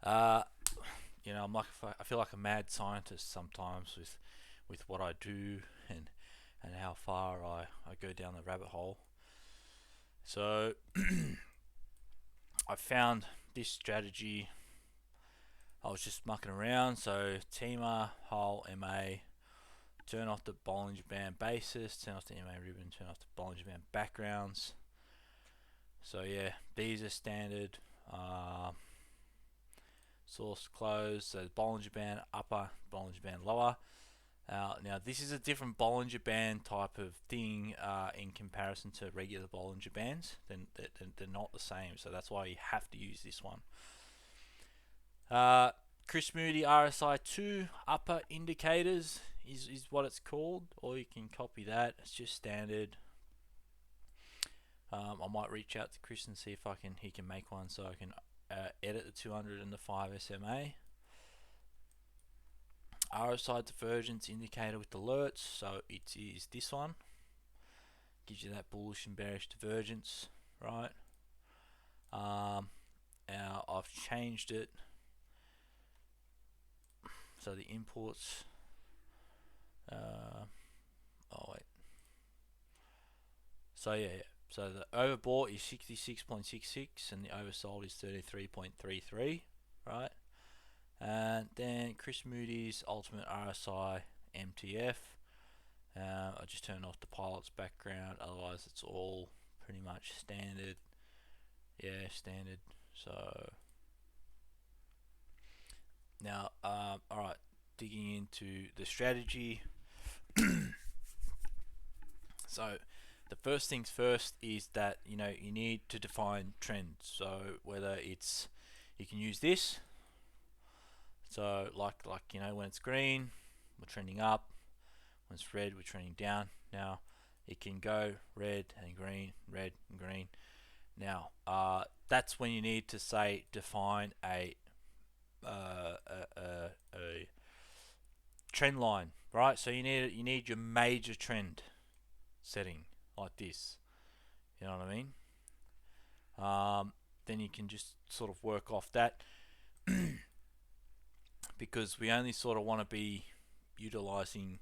Uh, you know, I feel like a mad scientist sometimes with what I do and how far I go down the rabbit hole. So I found this strategy. I was just mucking around. So Teamer, Hull, MA, turn off the Bollinger Band basis, turn off the MA ribbon, turn off the Bollinger Band backgrounds. So yeah, these are standard. Source close, so Bollinger Band upper, Bollinger Band lower. Now this is a different Bollinger Band type of thing in comparison to regular Bollinger Bands. They're not the same, so that's why you have to use this one. Chris Moody RSI 2 upper indicators is what it's called, or you can copy that. It's just standard. I might reach out to Chris and see if he can make one so I can edit the 200 and the 5 SMA. RSI divergence indicator with alerts, so it is this one. Gives you that bullish and bearish divergence, right? Now I've changed it so the imports. Oh wait. So yeah. So the overbought is 66.66 and the oversold is 33.33, right? And then Chris Moody's ultimate RSI MTF. I just turned off the pilot's background, otherwise it's all pretty much standard. Yeah, standard. So now, alright, digging into the strategy. So the first things first is that you need to define trends. So whether it's, you can use this. So like when it's green, we're trending up. When it's red, we're trending down. Now it can go red and green, red and green. Now that's when you need to say define a trend line, right? So you need your major trend setting like this. You know what I mean? Then you can just sort of work off that because we only sort of want to be utilizing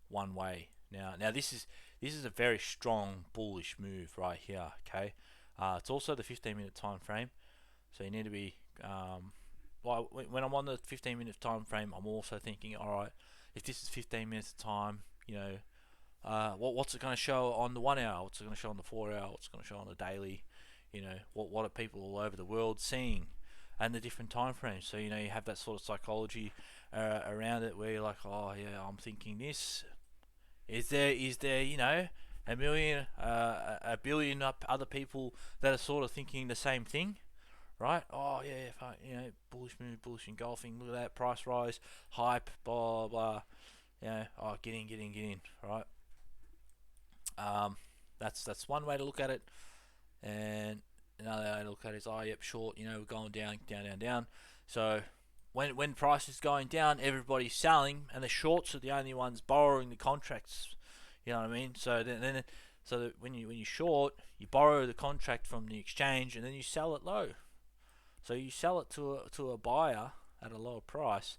one way. Now this is a very strong bullish move right here. Okay, it's also the 15-minute time frame, so you need to be well, when I'm on the 15-minute time frame, I'm also thinking, all right, if this is 15 minutes of time, what's it going to show on the 1 hour? What's it going to show on the 4 hour? What's it going to show on the daily? What are people all over the world seeing, and the different time frames. So you have that sort of psychology around it, where you're like, oh yeah, I'm thinking this. Is there a million, a billion other people that are sort of thinking the same thing? Right? Oh yeah, bullish move, bullish engulfing. Look at that price rise, hype, blah blah. Oh, get in, right? That's one way to look at it, and another way to look at it is, oh yep, short. We're going down, down, down, down. So when price is going down, everybody's selling, and the shorts are the only ones borrowing the contracts. You know what I mean? So so that when you short, you borrow the contract from the exchange, and then you sell it low. So you sell it to a buyer at a lower price,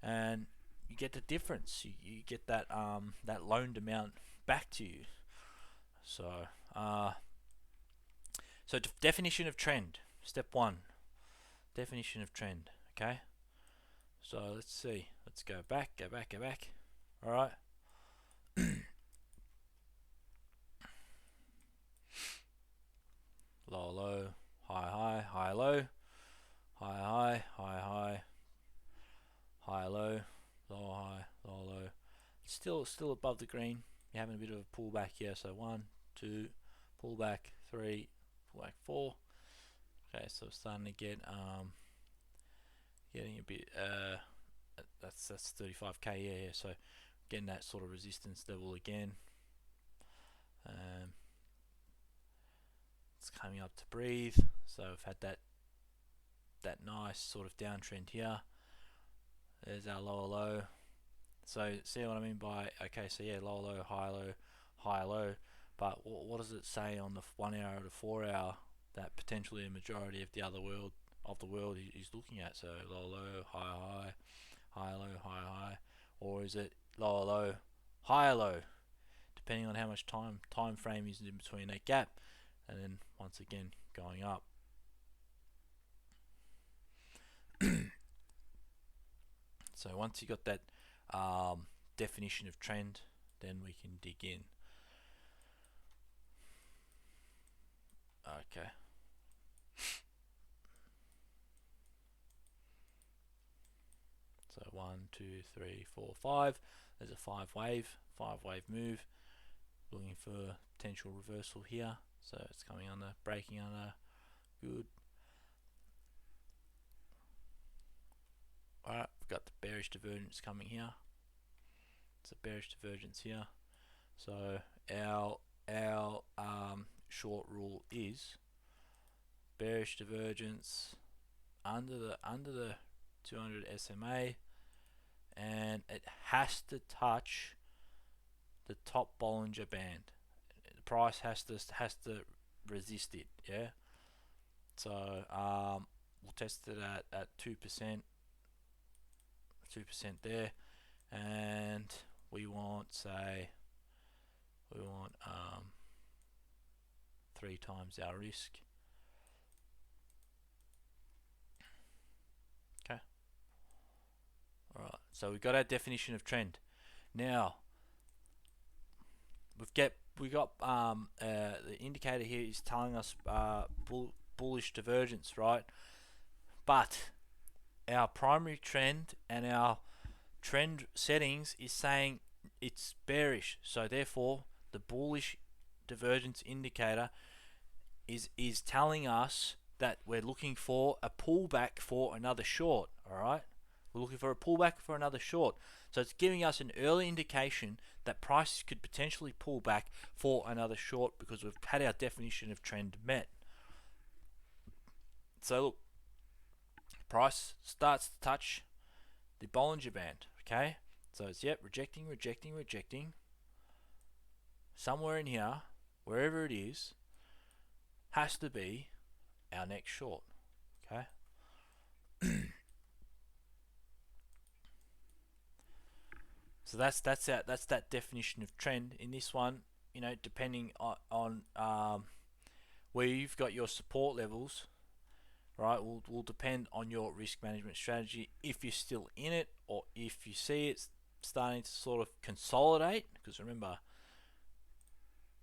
and you get the difference. You get that loaned amount back to you. So definition of trend. Step one. Definition of trend. Okay. So let's see. Let's go back. All right. Low, low, high, high, high, low, high, high, high, high, high, low, low, high, low, low. Still above the green. You're having a bit of a pullback here. So 1, 2, pull back, 3, pull back 4. Okay, so starting to get getting a bit. That's 35k. Yeah. So getting that sort of resistance level again. It's coming up to breathe. So we've had that nice sort of downtrend here. There's our lower low. So see what I mean by, okay, so yeah, lower low, high low, high low. But what does it say on the 1 hour to 4 hour? That potentially a majority of the other world of the world is looking at? So low, low, high, high, low, high, or is it lower, low, higher, low, depending on how much time frame is in between that gap, and then once again going up. So once you got that definition of trend, then we can dig in. Okay. So 1, 2, 3, 4, 5. There's a five wave move. Looking for potential reversal here. So it's coming under, breaking under. Good. Alright, we've got the bearish divergence coming here. It's a bearish divergence here. So our short rule is bearish divergence under the 200 SMA, and it has to touch the top Bollinger Band. The price has to resist it. Yeah. So we'll test it at 2%, 2% there, and we want, say, 3 times our risk. Okay. Alright, so we've got our definition of trend. Now we got the indicator here is telling us bullish divergence, right? But our primary trend and our trend settings is saying it's bearish, so therefore the bullish divergence indicator is telling us that we're looking for a pullback for another short. All right, we're looking for a pullback for another short, so it's giving us an early indication that prices could potentially pull back for another short because we've had our definition of trend met. So look, price starts to touch the Bollinger Band. Okay, so it's rejecting. Somewhere in here, wherever it is, has to be our next short. Okay. So that's that definition of trend. In this one, you know, depending on where you've got your support levels, right, will depend on your risk management strategy. If you're still in it, or if you see it's starting to sort of consolidate, because remember,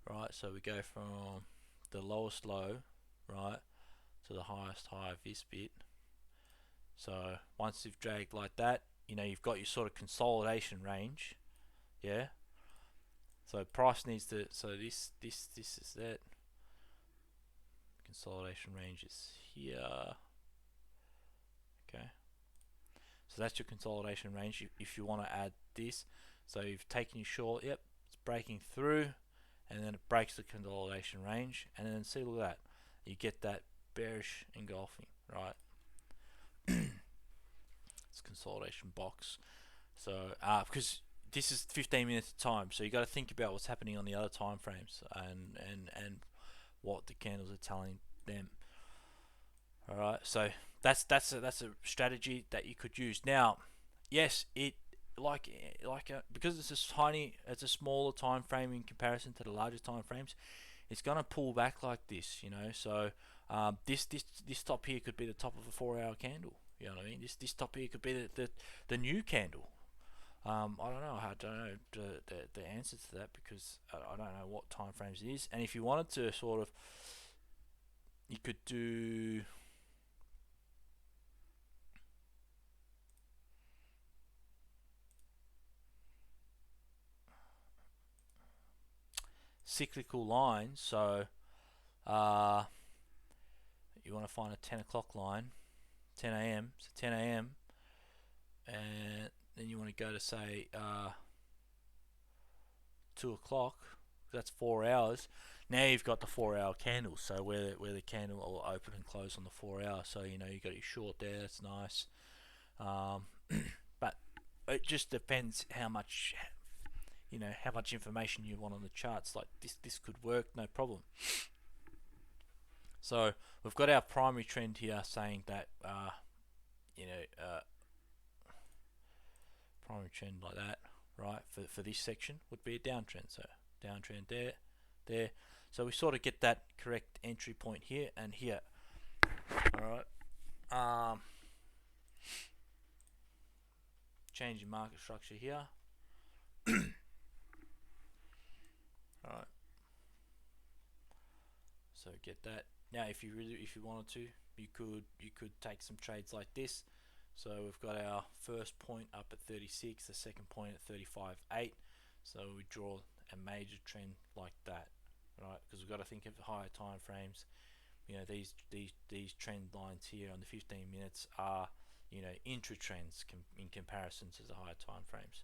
right, so we go from the lowest low, right, to the highest high of this bit. So once you've dragged like that, you know, you've got your sort of consolidation range. Yeah, so price needs to, so this is that consolidation range is here. Okay, so that's your consolidation range if you want to add this. So you've taken your short, yep, it's breaking through, and then it breaks the consolidation range, and then see, look at that, you get that bearish engulfing, right? It's consolidation box. So because this is 15 minutes of time, so you got to think about what's happening on the other time frames and what the candles are telling them. All right, so that's a strategy that you could use. Now, yes, it because it's a smaller time frame in comparison to the larger time frames, it's gonna pull back like this, you know. So this top here could be the top of a 4-hour candle. You know what I mean? This top here could be the new candle. I don't know. I don't know the answer to that because I don't know what time frames it is. And if you wanted to sort of, you could do cyclical lines. So you want to find a 10 o'clock line, 10 a.m. So 10 a.m. and then you want to go to say 2 o'clock. That's 4 hours. Now you've got the 4-hour candle. So where the candle will open and close on the 4 hour. So you know you got your short there. That's nice. But it just depends how much, you know, how much information you want on the charts. Like this could work, no problem. So we've got our primary trend here saying that you know primary trend like that, right? For this section would be a downtrend. So downtrend there, there. So we sort of get that correct entry point here and here. All right. Changing market structure here. All right. So get that. Now, if you wanted to, you could take some trades like this. So we've got our first point up at 36, the second point at 35.8. So we draw a major trend like that, right? Because we've got to think of higher time frames. You know, these trend lines here on the 15 minutes are, you know, intra trends in comparison to the higher time frames.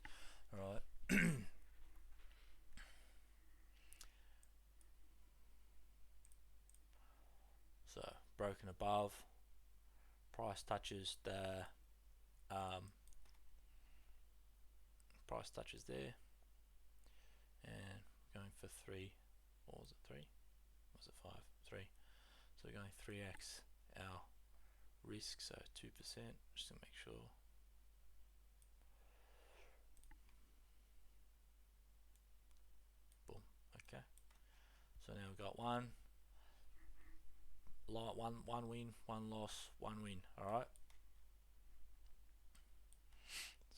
All right. So broken above, price touches the price touches there, and going for 3. What was it? 3? Was it 5? 3. So we're going 3x our risk, so 2%. Just to make sure. Boom. Okay. So now we've got one win, one loss, one win. All right.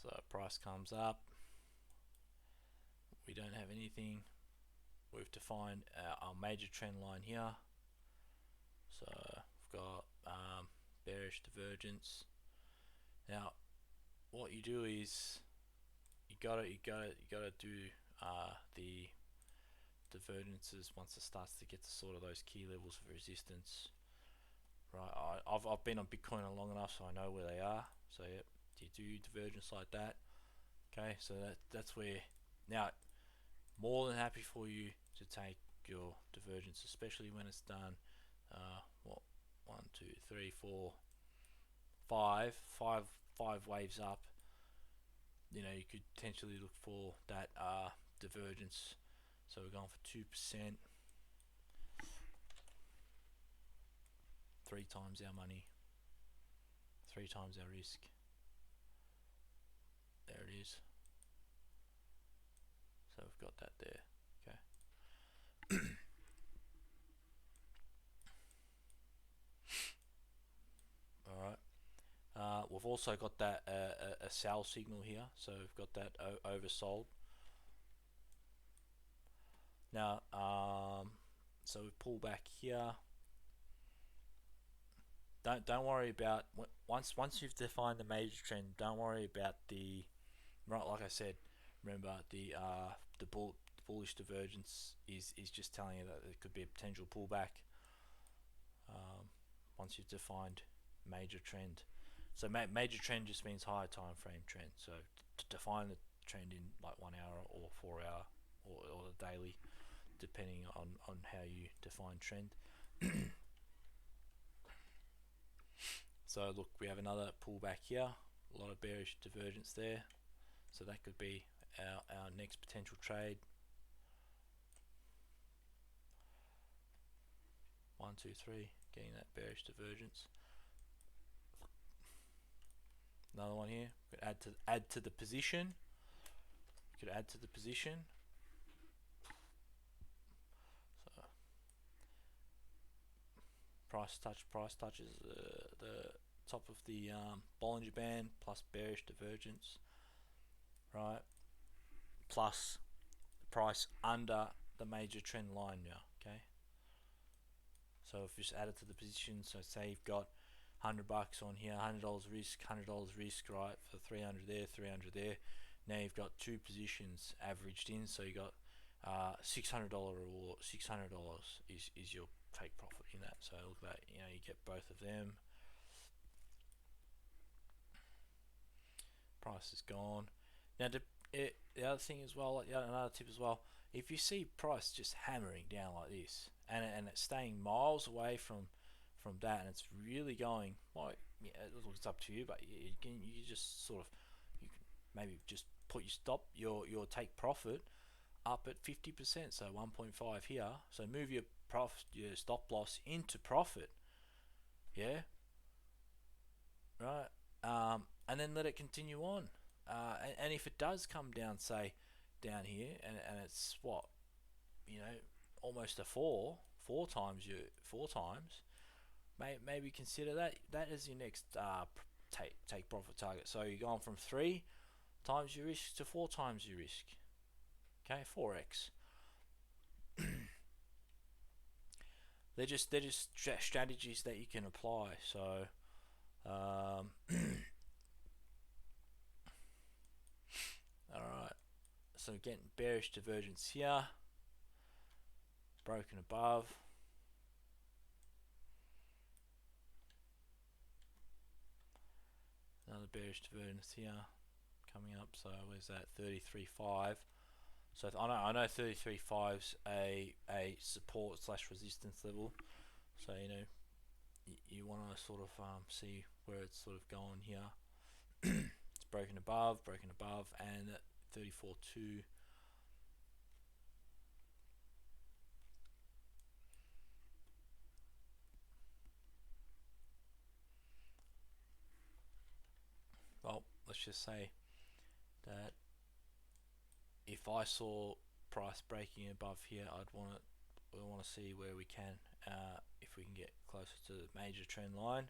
So price comes up. We don't have anything. We've defined our major trend line here. So we've got bearish divergence. Now, what you do is you gotta do the divergences once it starts to get to sort of those key levels of resistance. Right, I've been on Bitcoin long enough, so I know where they are. So yep, you do divergence like that. Okay, so that's where now. More than happy for you to take your divergence, especially when it's done. What 1, 2, 3, 4, 5 waves up. You know, you could potentially look for that divergence. So we're going for 2%, 3 times our money, 3 times our risk. There it is. So we've got that there. Okay. All right. We've also got that a sell signal here, so we've got that oversold. Now, so we pull back here. Don't worry about once you've defined the major trend. Don't worry about the right. Like I said, remember the bullish divergence is just telling you that there could be a potential pullback. Once you've defined major trend. So major trend just means higher time frame trend. So to define the trend in like 1 hour or 4 hour or the daily, depending on how you define trend. So look, we have another pullback here, a lot of bearish divergence there. So that could be our next potential trade. 1, 2, 3, getting that bearish divergence. Another one here. We could add to the position. You could add to the position. So price touches the top of the Bollinger Band plus bearish divergence, right? Plus the price under the major trend line now. Okay. So if you just add it to the position, so say you've got $100 on here, $100 risk, $100 risk, right, for 300 there, 300 there. Now you've got 2 positions averaged in, so you got $600 reward. $600 is your take profit in that. So look at that, you know, you get both of them. Price is gone. Now the other thing as well, another tip as well, if you see price just hammering down like this, and it's staying miles away from that, and it's really going, like, yeah, it's up to you, but you just sort of, you can maybe just put your take profit up at 50%, so 1.5 here. So move your your stop loss into profit, yeah, right, and then let it continue on, and if it does come down, say down here, and it's what, almost a four times, maybe consider that as your next take profit target. So you're going from 3 times your risk to 4 times your risk. Okay, 4x. They're just strategies that you can apply. So all right. So getting bearish divergence here, broken above. Another bearish divergence here coming up. So where's that? 33.5. So I know 33.5's a support / resistance level. So you want to sort of see where it's sort of going here. It's broken above, and 34.2. Well, let's just say that if I saw price breaking above here, we want to see where we can, if we can get closer to the major trend line.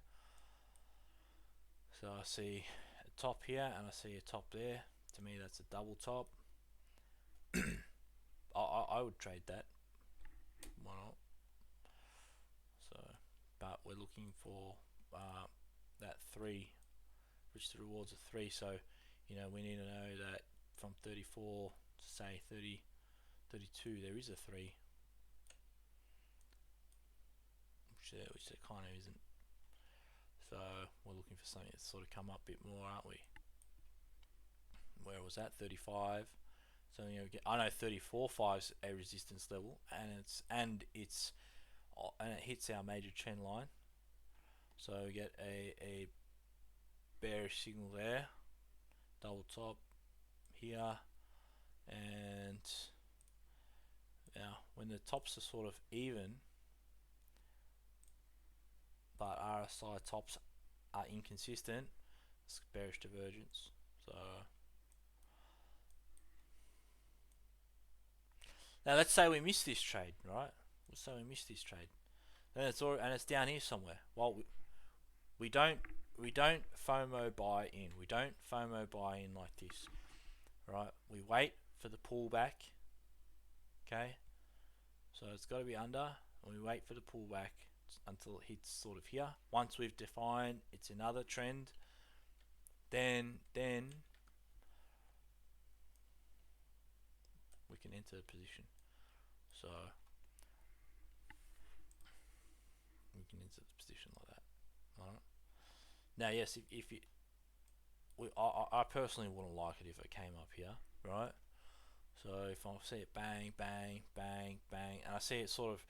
So I see a top here and I see a top there. To me, that's a double top. I would trade that. Why not? So, but we're looking for that 3, which the rewards are 3. So we need to know that from 34 to say 30, 32, there is a 3, which there kind of isn't. So we're looking for something that's sort of come up a bit more, aren't we? Where was that? 35. So I know 34.5's a resistance level, and it hits our major trend line. So we get a bearish signal there, double top here, and now when the tops are sort of even, but RSI tops are inconsistent, it's bearish divergence. So now let's say we miss this trade, right? Let's say we miss this trade, then it's down here somewhere. Well, we don't FOMO buy in. We don't FOMO buy in like this, right? We wait for the pullback. Okay, so it's got to be under, and we wait for the pullback until it hits sort of here. Once we've defined it's another trend, then we can enter a position. So we can enter the position like that. All right. Now, yes, if you, I personally wouldn't like it if it came up here, right? So if I see it bang, bang, bang, bang, and I see it sort of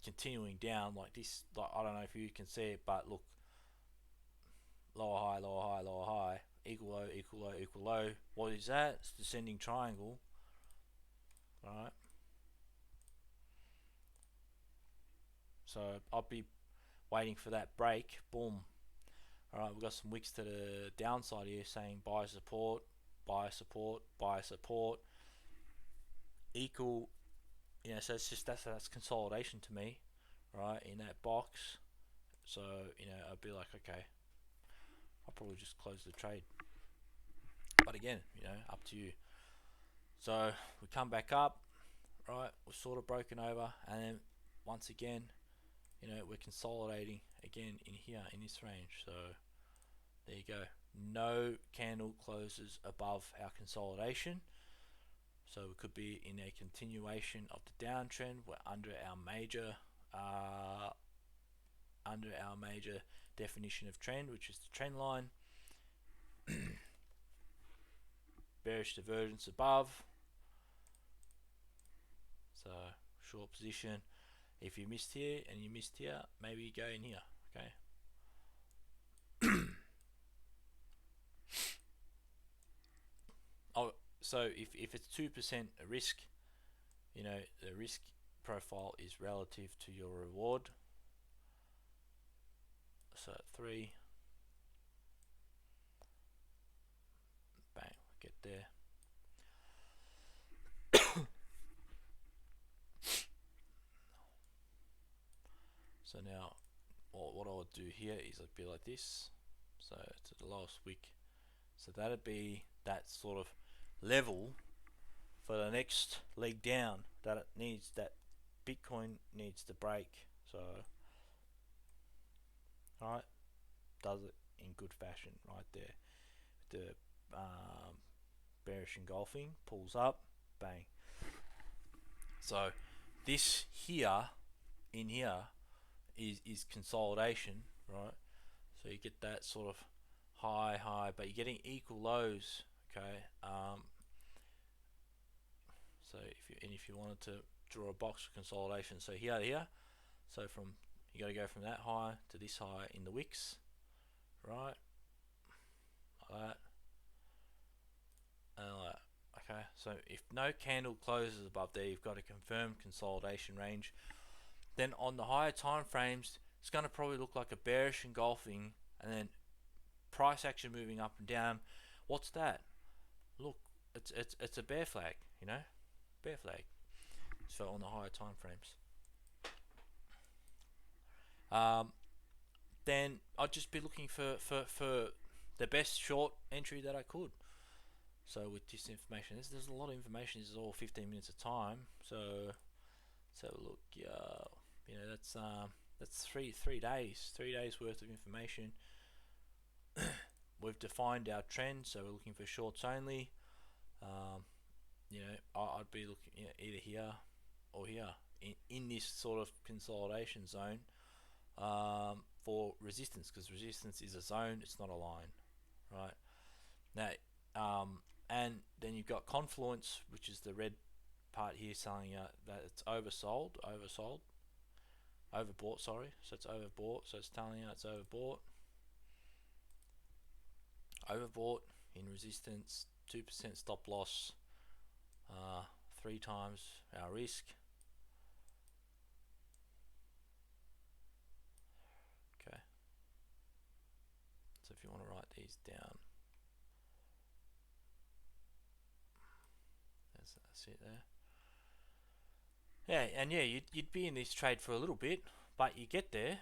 continuing down like this, like I don't know if you can see it, but look, lower high, lower high, lower high, equal low, equal low, equal low. What is that? It's descending triangle, right? So I'll be waiting for that break. Boom. Alright, we've got some wicks to the downside here saying buy support, buy support, buy support. Equal, so it's just that's consolidation to me, right? In that box. So, I'd be like, okay, I'll probably just close the trade. But again, up to you. So we come back up, right? We're sort of broken over, and then once again, we're consolidating again in here in this range. So there you go. No candle closes above our consolidation. So we could be in a continuation of the downtrend. We're under our major definition of trend, which is the trend line. Bearish divergence above. So short position. If you missed here and you missed here, maybe you go in here. Okay. So if it's 2% risk, the risk profile is relative to your reward. So 3, bang, get there. So now what I would do here is I'd be like this, so to the lowest wick, so that'd be that sort of level for the next leg down that it needs, that Bitcoin needs to break. So right, does it in good fashion right there. The bearish engulfing, pulls up, bang. So this here, in here, is consolidation, right? So you get that sort of high, but you're getting equal lows, okay? So if you wanted to draw a box for consolidation, so here to here, so from, you got to go from that high to this high in the wicks, right? Like that, and like that. Okay, so if no candle closes above there, you've got a confirmed consolidation range. Then on the higher time frames, it's going to probably look like a bearish engulfing, and then price action moving up and down. What's that? Look, it's a bear flag, you know, bear flag. So on the higher time frames, then I'd just be looking for the best short entry that I could. So with this information, there's a lot of information. This is all 15 minutes of time. So look, you know, that's three days worth of information. We've defined our trend, so we're looking for shorts only. You know, I'd be looking, you know, either here or here in this sort of consolidation zone for resistance, because resistance is a zone, it's not a line, right? Now, and then you've got confluence, which is the red part here, saying that it's overbought, sorry. So it's overbought, so it's telling you it's overbought in resistance, 2% stop loss, 3 times our risk. Okay, so if you want to write these down, that's it there. Yeah, and yeah, you'd be in this trade for a little bit, but you get there,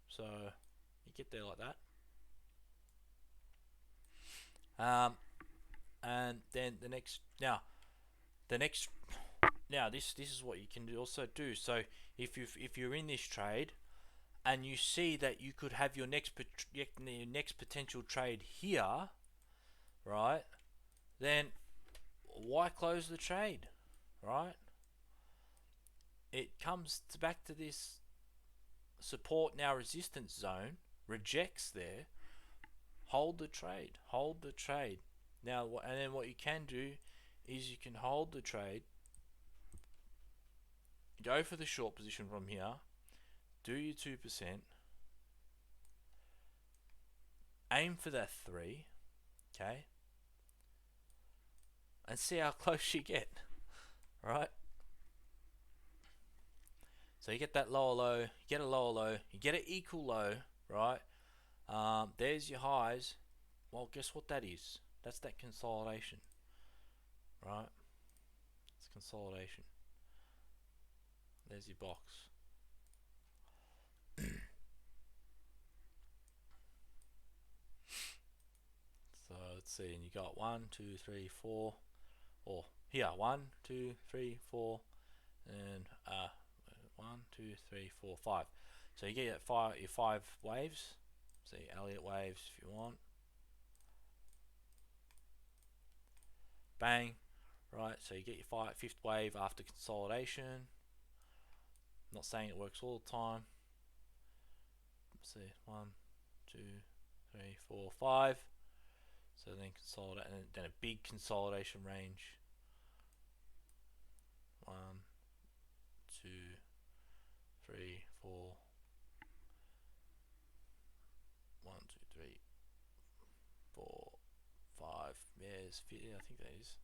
so you get there like that. And then this is what you can also do. So if you're in this trade and you see that you could have your next potential trade here, right? Then why close the trade, right? It comes back to this support, now resistance zone, rejects there. Hold the trade. Now, and then what you can do is you can hold the trade, go for the short position from here, do your 2%, aim for that 3, okay, and see how close you get, right? So you get that lower low, you get a lower low, you get an equal low, right? There's your highs. Well, guess what that is? That's that consolidation, right? It's consolidation. There's your box. So let's see, and you got 1, 2, 3, 4, or here 1, 2, 3, 4, and 1, 2, 3, 4, 5. So you get your 5 waves. See Elliott waves if you want. Bang, right? So you get your 5th wave after consolidation. I'm not saying it works all the time. Let's see, 1, 2, 3, 4, 5. So then consolidate, and then a big consolidation range. 1, 2, 3, 4. 1, 2, 3, 4, 5. Yeah, I think that is.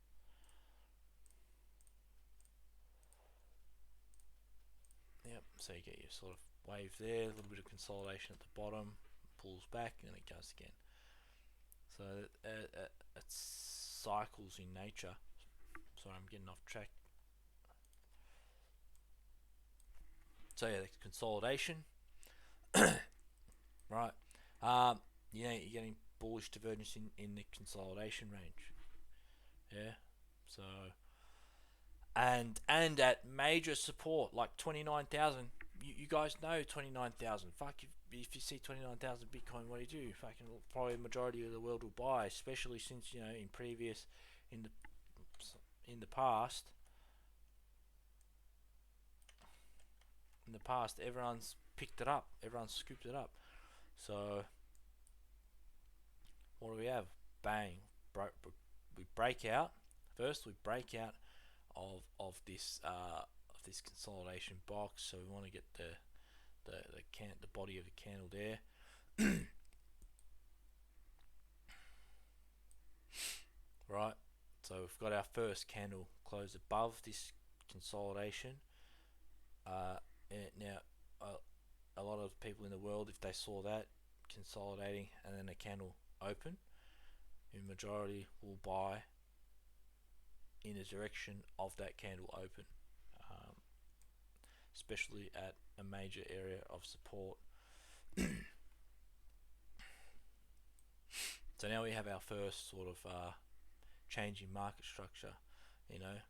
So you get your sort of wave there, a little bit of consolidation at the bottom, pulls back, and then it goes again. So it's cycles in nature. Sorry, I'm getting off track. So yeah, the consolidation, right? You know, you're getting bullish divergence in the consolidation range. Yeah. So and at major support like 29,000. You guys know 29,000. Fuck, if you see 29,000 Bitcoin, what do you do? Fucking probably the majority of the world will buy, especially since, you know, in the past everyone's picked it up, everyone's scooped it up. So what do we have? Bang, we break out. First we break out of this consolidation box. So we want to get the body of the candle there. Right, so we've got our first candle close above this consolidation. Now a lot of people in the world, if they saw that consolidating and then a candle open, the majority will buy in the direction of that candle open, especially at a major area of support. So now we have our first sort of change in market structure. You know,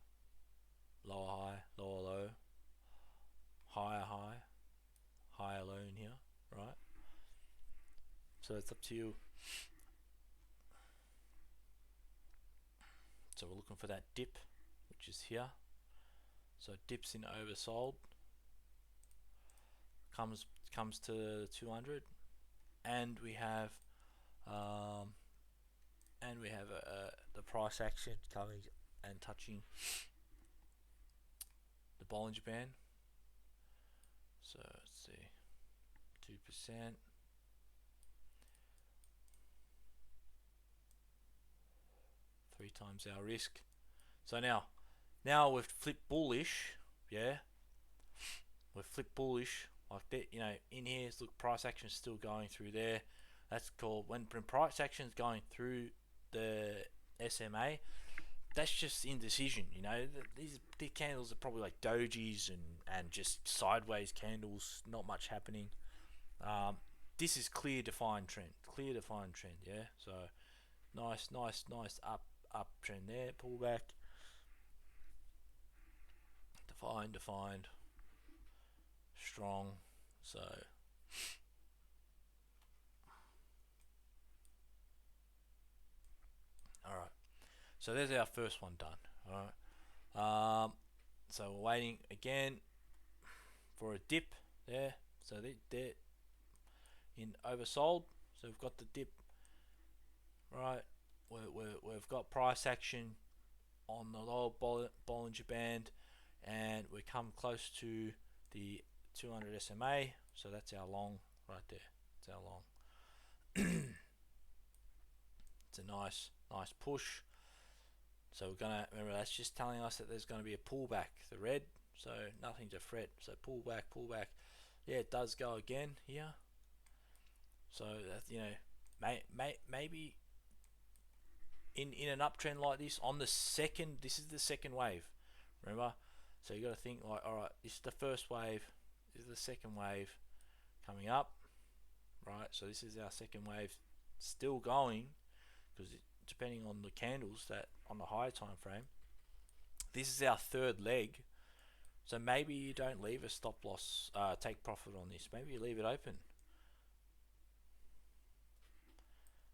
lower high, lower low, higher high, higher low in here, right? So it's up to you. So we're looking for that dip, which is here. So dips in oversold, comes to 200, and we have the price action coming and touching the Bollinger Band. So let's see, 2%. Three times our risk. So now we've flipped bullish. Yeah, we've flipped bullish like that. You know, in here, look, price action is still going through there. That's called when price action is going through the SMA. That's just indecision. You know, these candles are probably like dojis and just sideways candles. Not much happening. This is clear defined trend. Clear defined trend. Yeah. So nice uptrend there. Pullback. Defined. Strong. So alright. So there's our first one done. Alright. So we're waiting again for a dip there. So they're in oversold. So we've got the dip. Right. We've got price action on the lower Bollinger Band, and we come close to the 200 SMA. So that's our long right there. It's our long. It's a nice push. So we're gonna remember that's just telling us that there's going to be a pullback. The red, so nothing to fret. So pull back. Yeah, it does go again here. So that, you know, maybe in an uptrend like this, on the second, this is the second wave. Remember, so you got to think like, all right, this is the first wave. This is the second wave coming up. Right, so this is our second wave still going, because depending on the candles that on the higher time frame, this is our third leg. So maybe you don't leave a stop loss, take profit on this. Maybe you leave it open.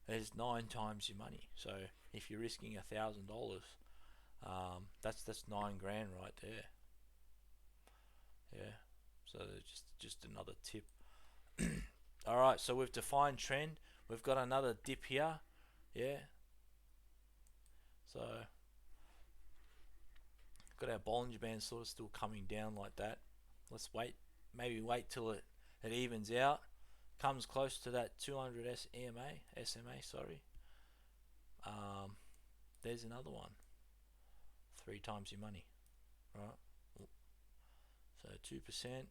There's 9 times your money. So if you're risking $1,000, that's 9 grand right there. Yeah. So just another tip. All right. So we've defined trend. We've got another dip here. Yeah. So got our Bollinger Band sort of still coming down like that. Let's wait. Maybe wait till it evens out. Comes close to that 200 SMA, sorry. There's another one. 3 times your money, right? So 2%.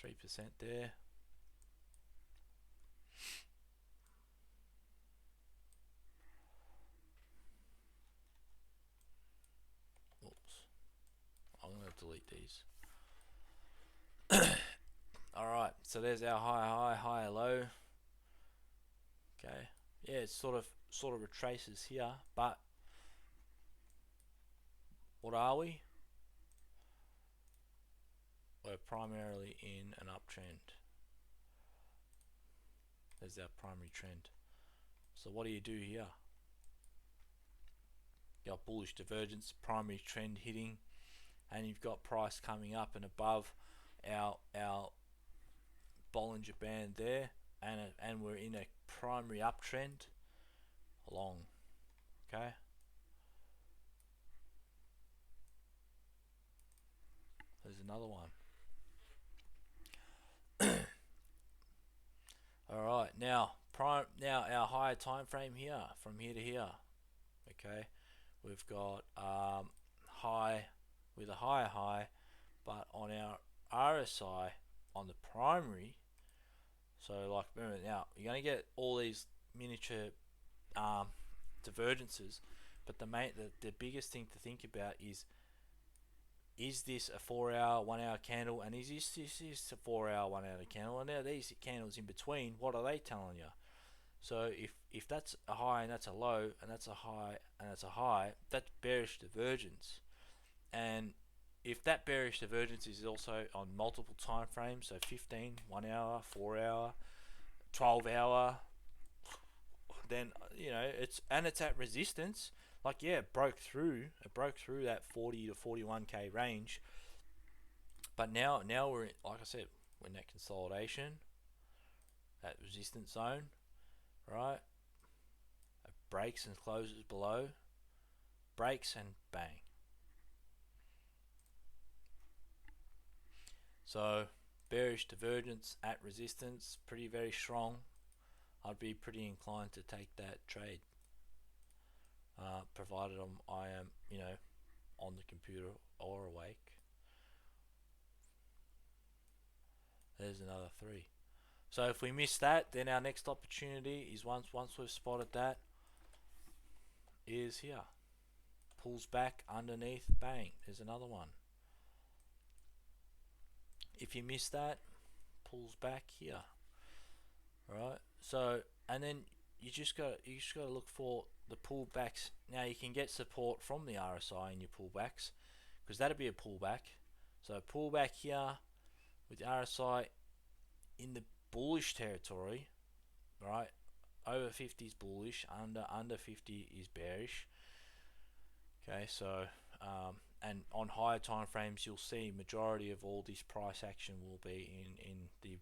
3% there. Oops. I'm going to delete these. Alright, so there's our high, low. Okay. Yeah, it sort of retraces here, but what are we? We're primarily in an uptrend. There's our primary trend. So what do you do here? You got bullish divergence, primary trend hitting, and you've got price coming up and above our Bollinger Band there, and we're in a primary uptrend long. Okay. There's another one. All right, now our higher time frame here, from here to here. Okay, we've got high with a higher high, but on our RSI on the primary. So like, remember, now you're going to get all these miniature divergences, but the biggest thing to think about is this a 4 hour 1 hour candle, and is this a 4 hour 1 hour candle, and now these candles in between, what are they telling you? So if that's a high and that's a low and that's a high and that's a high, that's bearish divergence. And if that bearish divergence is also on multiple time frames, so 15, 1 hour, 4 hour, 12 hour, then it's at resistance. Like, yeah, it broke through that 40 to 41k range, but now we're like I said, we're in that consolidation, that resistance zone, right? It breaks and closes below, breaks and bang. So bearish divergence at resistance, very strong. I'd be pretty inclined to take that trade, provided I am on the computer or awake. There's another 3. So if we miss that, then our next opportunity is once we've spotted that, is here. Pulls back underneath, bang, there's another one. If you miss that, pulls back here. Right? So, and then you just got to look for the pullbacks. Now you can get support from the RSI in your pullbacks, because that'll be a pullback. So pullback here with the RSI in the bullish territory, right? Over 50 is bullish, under 50 is bearish. Okay, so and on higher time frames, you'll see majority of all this price action will be in the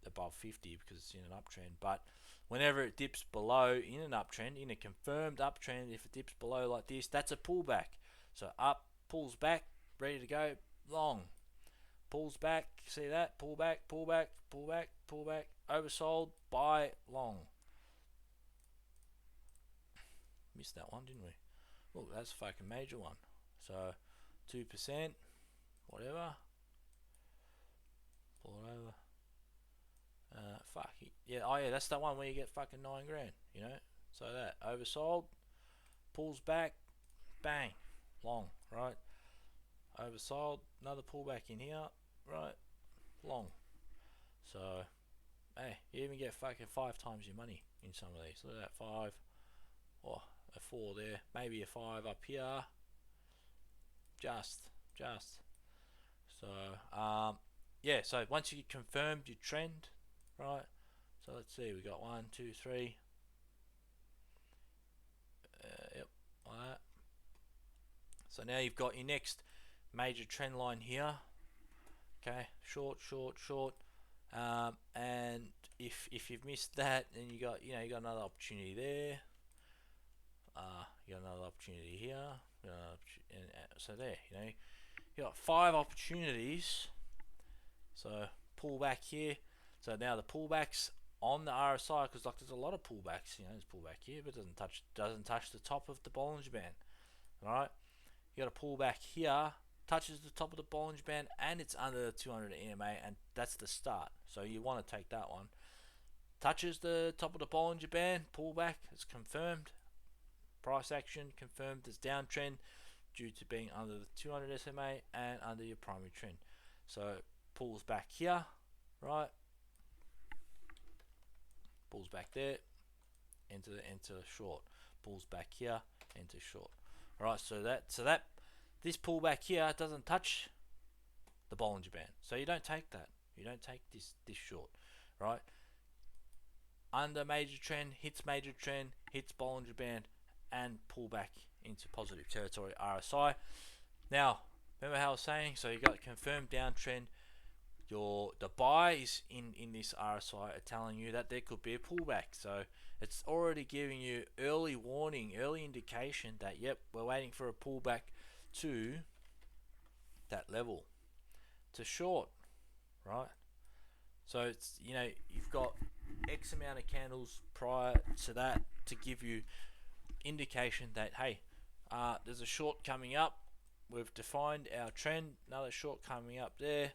above 50, because it's in an uptrend. But whenever it dips below in an uptrend, in a confirmed uptrend, if it dips below like this, that's a pullback. So up, pulls back, ready to go, long, pulls back, see that, pull back, pull back, pull back, pull back, oversold, buy, long. Missed that one, didn't we? Look, that's a fucking major one. So 2%, whatever, pull it over. Fuck yeah, oh yeah, that's the one where you get fucking 9 grand, So that oversold, pulls back, bang, long, right? Oversold, another pullback in here, right? Long. So, hey, you even get fucking 5 times your money in some of these. Look at that, 5, oh, a 4 there, maybe a 5 up here. Just. So, yeah. So once you confirmed your trend, right? So let's see, we got 1, 2, 3. Yep, like that. So now you've got your next major trend line here. Okay, short. And if you've missed that, then you got another opportunity there. You got another opportunity here. So there, you got 5 opportunities. So pull back here. So now the pullbacks on the RSI, because like there's a lot of pullbacks, there's pullback here, but doesn't touch the top of the Bollinger Band. All right, you got to pull back here touches the top of the Bollinger Band and it's under the 200 EMA, and that's the start. So you want to take that one. Touches the top of the Bollinger Band, pullback, it's confirmed. Price action confirmed as downtrend due to being under the 200 SMA and under your primary trend. So pulls back here, right? Pulls back there, enter short. Pulls back here, enter short. All right, so that this pullback here doesn't touch the Bollinger Band, so you don't take that. You don't take this short, right? Under major trend, hits major trend, hits Bollinger Band, and pull back into positive territory RSI. Now, remember how I was saying, so you got confirmed downtrend. The buys in this RSI are telling you that there could be a pullback. So it's already giving you early warning, early indication that, yep, we're waiting for a pullback to that level, to short, right? So it's, you know, you've got X amount of candles prior to that to give you indication that, hey, there's a short coming up. We've defined our trend, another short coming up there,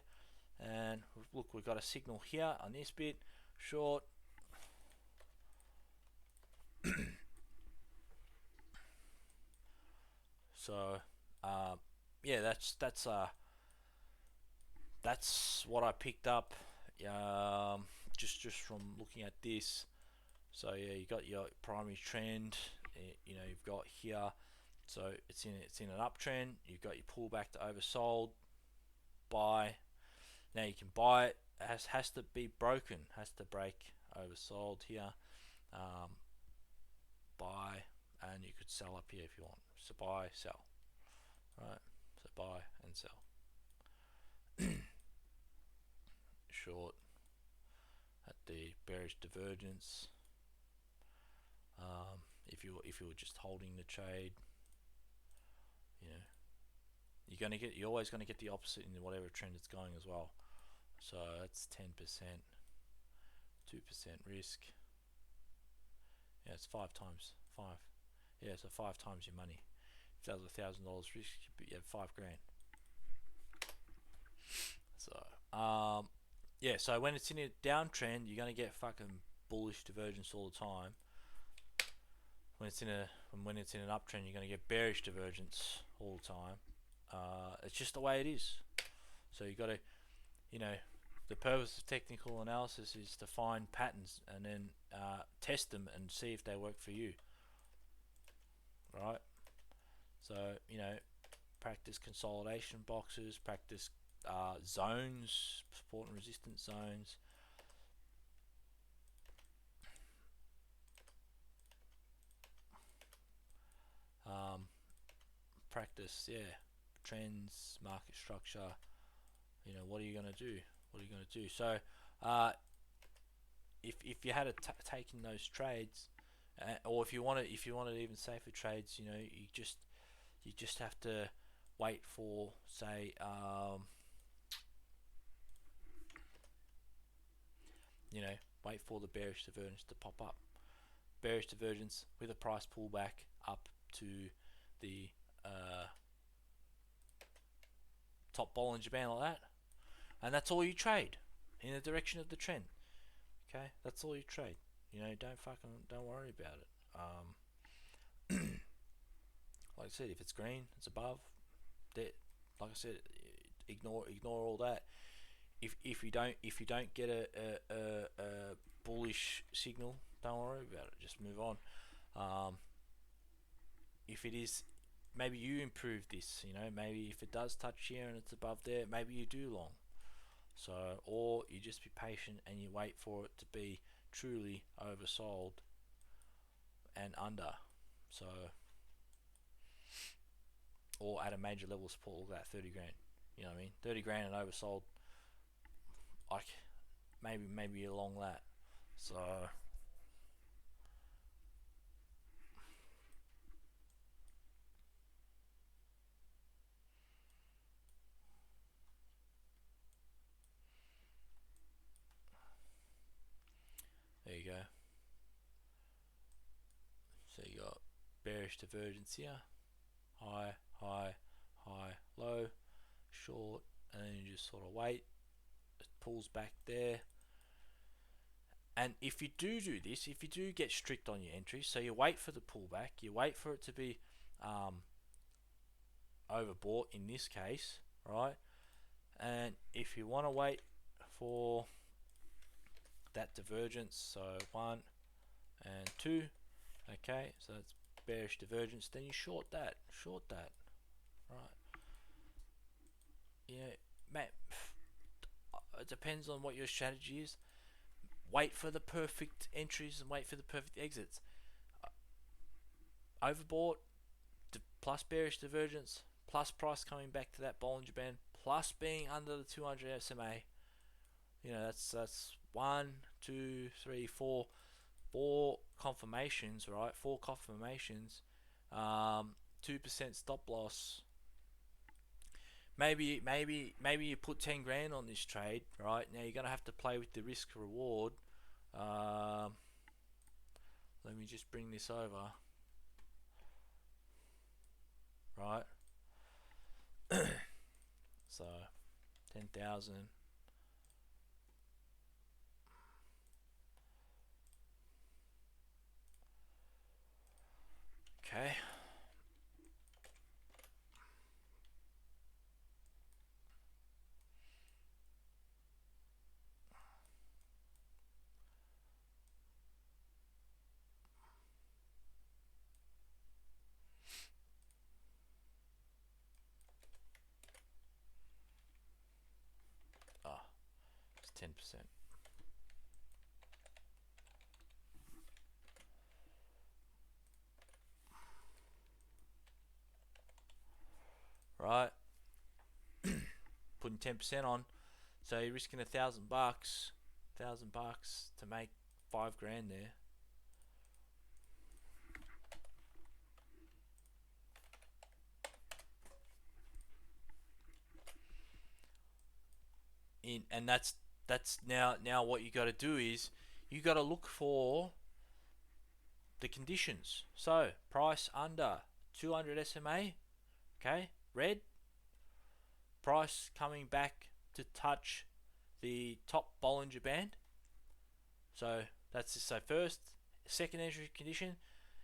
and look, we've got a signal here on this bit, short. So yeah, that's what I picked up just from looking at this. So yeah, you got your primary trend, you know, you've got here, so it's in an uptrend. You've got your pullback to oversold, buy. Now you can buy it, has to be broken, has to break oversold here, buy, and you could sell up here if you want. So buy, sell, right? So buy and sell. Short at the bearish divergence. If you were just holding the trade, you know, you're always going to get the opposite in whatever trend it's going as well. So that's 10%, 2% risk. Yeah, it's 5 times 5. Yeah, so 5 times your money. If that was $1,000 risk, you have 5 grand. So yeah, so when it's in a downtrend, you're gonna get fucking bullish divergence all the time. When it's in an uptrend, you're gonna get bearish divergence all the time. It's just the way it is. So you got to, you know, the purpose of technical analysis is to find patterns and then test them and see if they work for you, right? So, you know, practice consolidation boxes, practice zones, support and resistance zones. Practice, yeah, trends, market structure. You know, what are you gonna do? What are you gonna do? So, if you had taken those trades, or if you wanted even safer trades, you know, you just have to wait for, say, you know, wait for the bearish divergence to pop up. Bearish divergence with a price pullback up to the top Bollinger Band like that, and that's all you trade in the direction of the trend. Okay, that's all you trade. You know, don't worry about it. Like I said, if it's green, it's above. That, like I said, ignore all that. If you don't get a bullish signal, don't worry about it. Just move on. If it is, maybe you improve this. You know, maybe if it does touch here and it's above there, maybe you do long. So, or you just be patient and you wait for it to be truly oversold and under. So, or at a major level support, look at that, 30 grand. You know what I mean? 30 grand and oversold. Like, maybe along that. So, there you go. So you got bearish divergence here. High, high, high, low. short, and then you just sort of wait. It pulls back there. And if you do this, if you do get strict on your entries, so you wait for the pullback, you wait for it to be overbought in this case, right? And if you want to wait for that divergence, so 1 and 2, okay, so that's bearish divergence, then you short that, right? Yeah, Matt, it depends on what your strategy is. Wait for the perfect entries and wait for the perfect exits. Overbought, plus bearish divergence, plus price coming back to that Bollinger Band, plus being under the 200 SMA. You know, that's 1, 2, 3, 4 confirmations, right? 4 confirmations. 2% stop loss. Maybe you put 10 grand on this trade, right? Now you're gonna have to play with the risk reward. Let me just bring this over, right? So 10,000. Okay. Ah, it's 10%. Right. Putting 10% on, so you're risking $1,000, to make 5 grand there. And that's now what you got to do is you got to look for the conditions. So price under 200 SMA, okay, red. Price coming back to touch the top Bollinger Band. So that's just, so first, second entry condition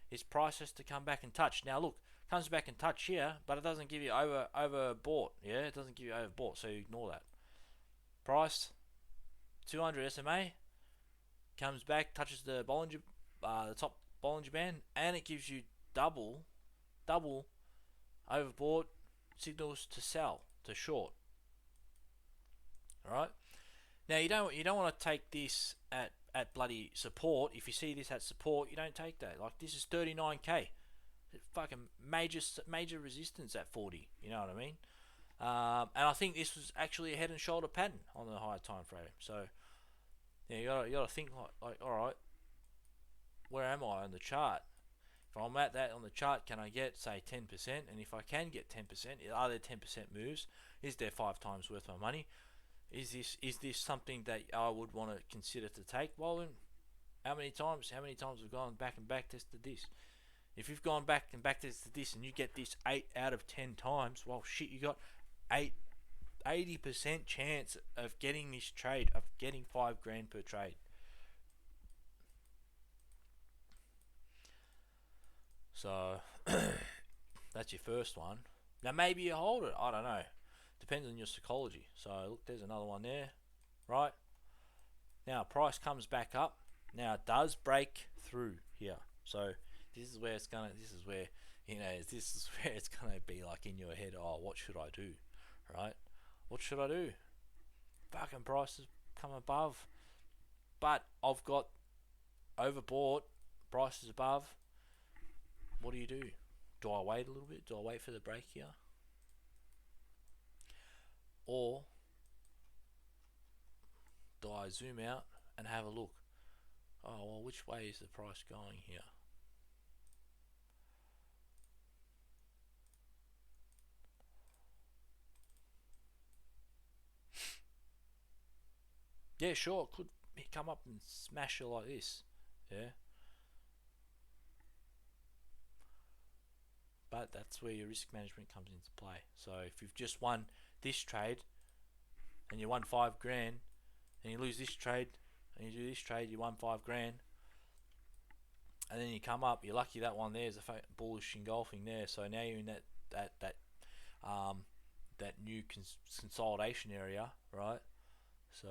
is price has to come back and touch. Now look, comes back and touch here, but it doesn't give you overbought. Yeah, it doesn't give you overbought, so you ignore that. Price 200 SMA comes back, touches the Bollinger, the top Bollinger Band, and it gives you double overbought signals to sell, to short. All right. Now you don't want to take this at bloody support. If you see this at support, you don't take that. Like this is 39k, fucking major resistance at 40. You know what I mean? And I think this was actually a head and shoulder pattern on the higher time frame. So yeah, you gotta think like all right, where am I on the chart? If I'm at that on the chart, can I get say 10%? And if I can get 10%, are there 10% moves? Is there 5 times worth of my money? Is this something that I would want to consider to take? Well, then, how many times we've gone back and back tested this? If you've gone back and back tested this and you get this 8 out of 10 times, well, shit, you got 80% chance of getting this trade, of getting 5 grand per trade. So that's your first one. Now maybe you hold it, I don't know. Depends on your psychology. So look, there's another one there, right? Now price comes back up. Now it does break through here. So this is where it's gonna be like in your head, oh, what should I do? Right? What should I do? Fucking prices come above. But I've got overbought, prices above. What do? Do I wait a little bit? Do I wait for the break here? Or do I zoom out and have a look? Oh, well, which way is the price going here? Yeah, sure, it could come up and smash it like this. Yeah. But that's where your risk management comes into play. So if you've just won this trade and you won 5 grand, and you lose this trade and you do this trade, you won 5 grand, and then you come up, you're lucky that one there is a bullish engulfing there. So now you're in that new consolidation area, right? So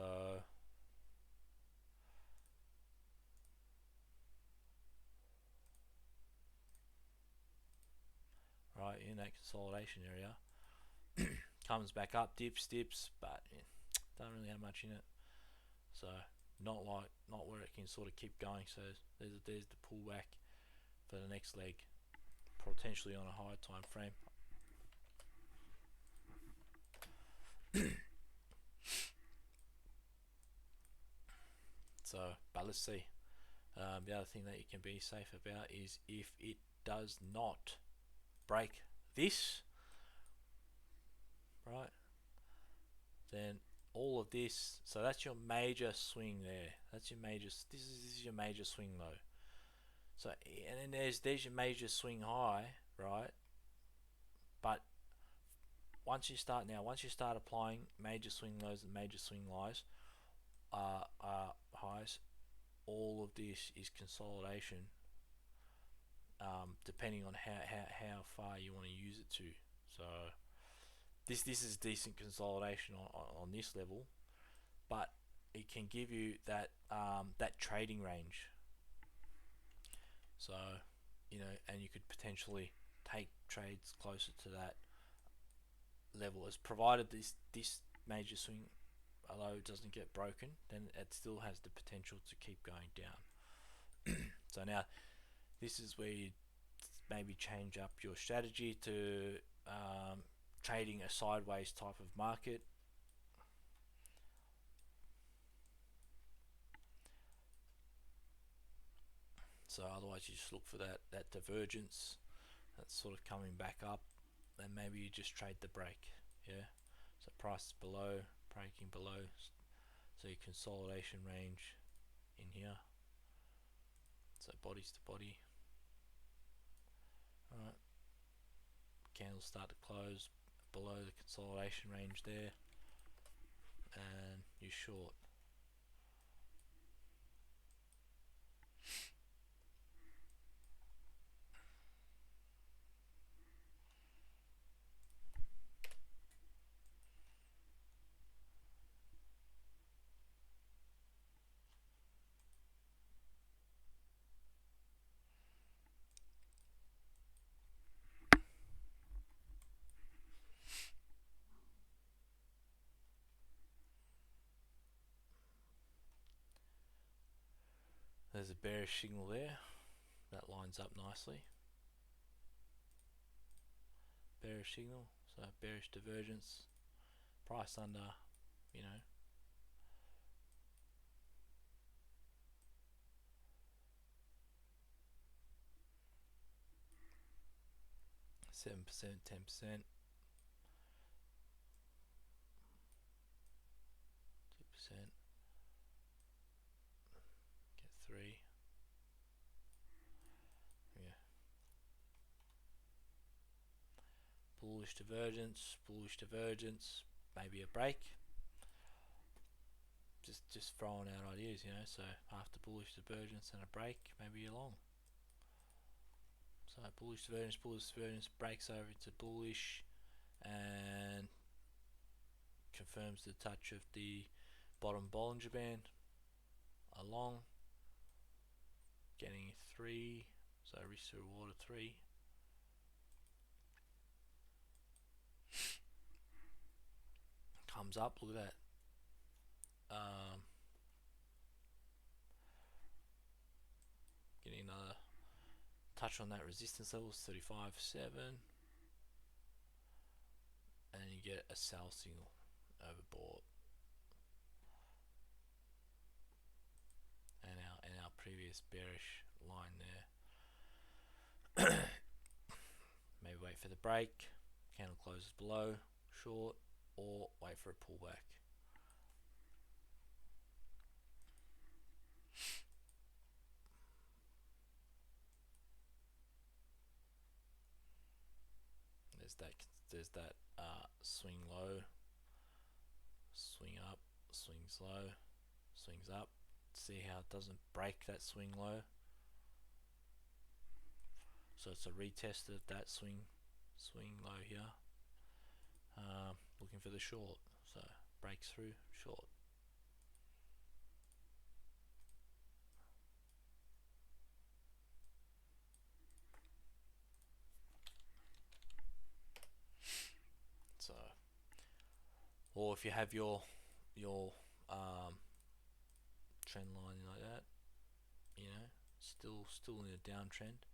right in that consolidation area, comes back up, dips, but yeah, don't really have much in it. So not where it can sort of keep going. So there's the pullback for the next leg, potentially on a higher time frame. So, but let's see. The other thing that you can be safe about is if it does not break this, right, then all of this, so that's your major swing there. That's your major. This is your major swing low. So and then there's your major swing high, right? But once you start applying major swing lows and major swing highs, all of this is consolidation, depending on how far you want to use it to. So this is decent consolidation on this level, but it can give you that that trading range. So and you could potentially take trades closer to that level, as provided this major swing low doesn't get broken, then it still has the potential to keep going down. So now this is where you maybe change up your strategy to trading a sideways type of market. So otherwise you just look for that divergence that's sort of coming back up, and maybe you just trade the break. Yeah, so price is below, breaking below, so your consolidation range in here, so bodies to body. Alright, candles start to close below the consolidation range there, and you're short. There's a bearish signal there that lines up nicely. Bearish signal, so bearish divergence, price under, 7%, 10%, 2%, get 3. Yeah. Bullish divergence, maybe a break. Just throwing out ideas, so after bullish divergence and a break, maybe you're long. So bullish divergence breaks over into bullish and confirms the touch of the bottom Bollinger Band, a long, getting 3, so risk to reward of 3. Comes up, look at that. Getting another touch on that resistance level, 35.7, and you get a sell signal overbought, and our previous bearish line there. Maybe wait for the break, candle closes below, short, or wait for a pullback. There's that swing low swing up, swings low, swings up. See how it doesn't break that swing low. So it's a retest of that swing low here. Looking for the short. So breaks through, short. So, or if you have your trend line like that, you know, still in a downtrend,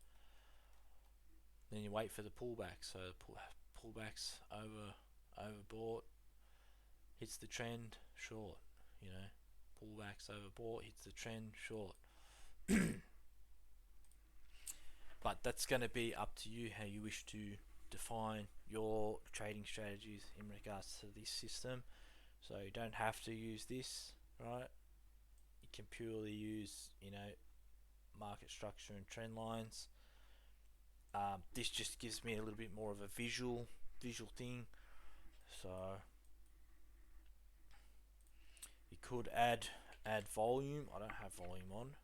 then you wait for the pullback. So pullbacks overbought, hits the trend, short. You know, pullbacks overbought, hits the trend, short. But that's going to be up to you how you wish to define your trading strategies in regards to this system. So you don't have to use this, right? You can purely use, you know, market structure and trend lines. This just gives me a little bit more of a visual thing. So you could add volume. I don't have volume on,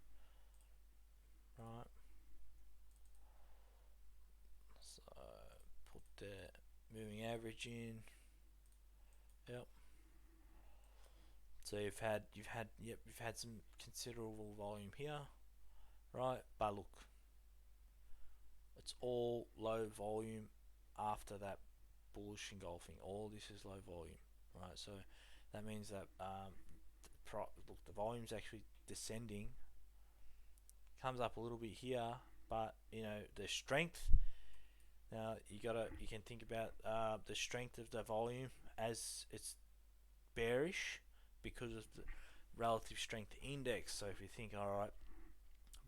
right? So put the moving average in. Yep. So you've had some considerable volume here, right? But look, it's all low volume after that bullish engulfing. All this is low volume, right? So that means that look, the volume's actually descending, comes up a little bit here, but you know the strength. Now you can think about the strength of the volume as it's bearish because of the relative strength index. So if you think, all right,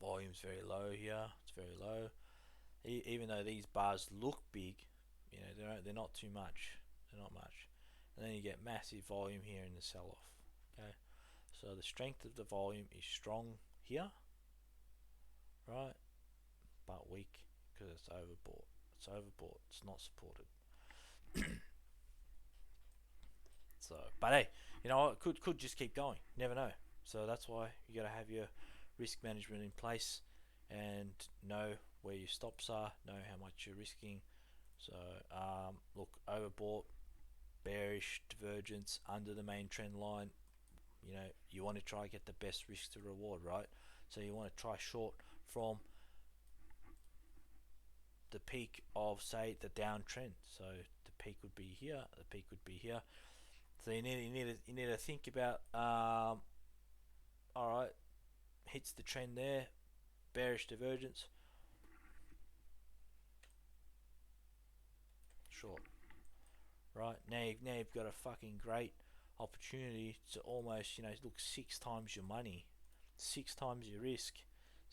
volume's very low here, it's very low. Even though these bars look big, you know they're not too much. They're not much. And then you get massive volume here in the sell-off. Okay, so the strength of the volume is strong here, right? But weak because it's overbought. It's overbought. It's not supported. So, but hey, you know it could just keep going. Never know. So that's why you got to have your risk management in place and know where your stops are, know how much you're risking. So look, overbought, bearish divergence under the main trend line. You know, you want to try to get the best risk to reward, right? So you want to try short from the peak of, say, the downtrend. So the peak would be here, the peak would be here. So you need to think about all right, hits the trend there, bearish divergence, short. Right, now you've got a fucking great opportunity to almost, you know, look 6 times your money, 6 times your risk.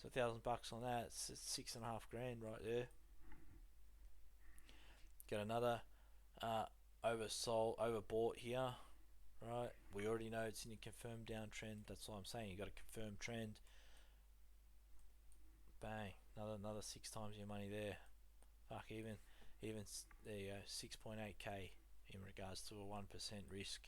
So $1,000 on that, it's 6.5 grand right there. Got another overbought here, right? We already know it's in a confirmed downtrend. That's what I'm saying. You got a confirmed trend. Bang, another 6 times your money there. Fuck, even there you go, 6.8k in regards to a 1% risk.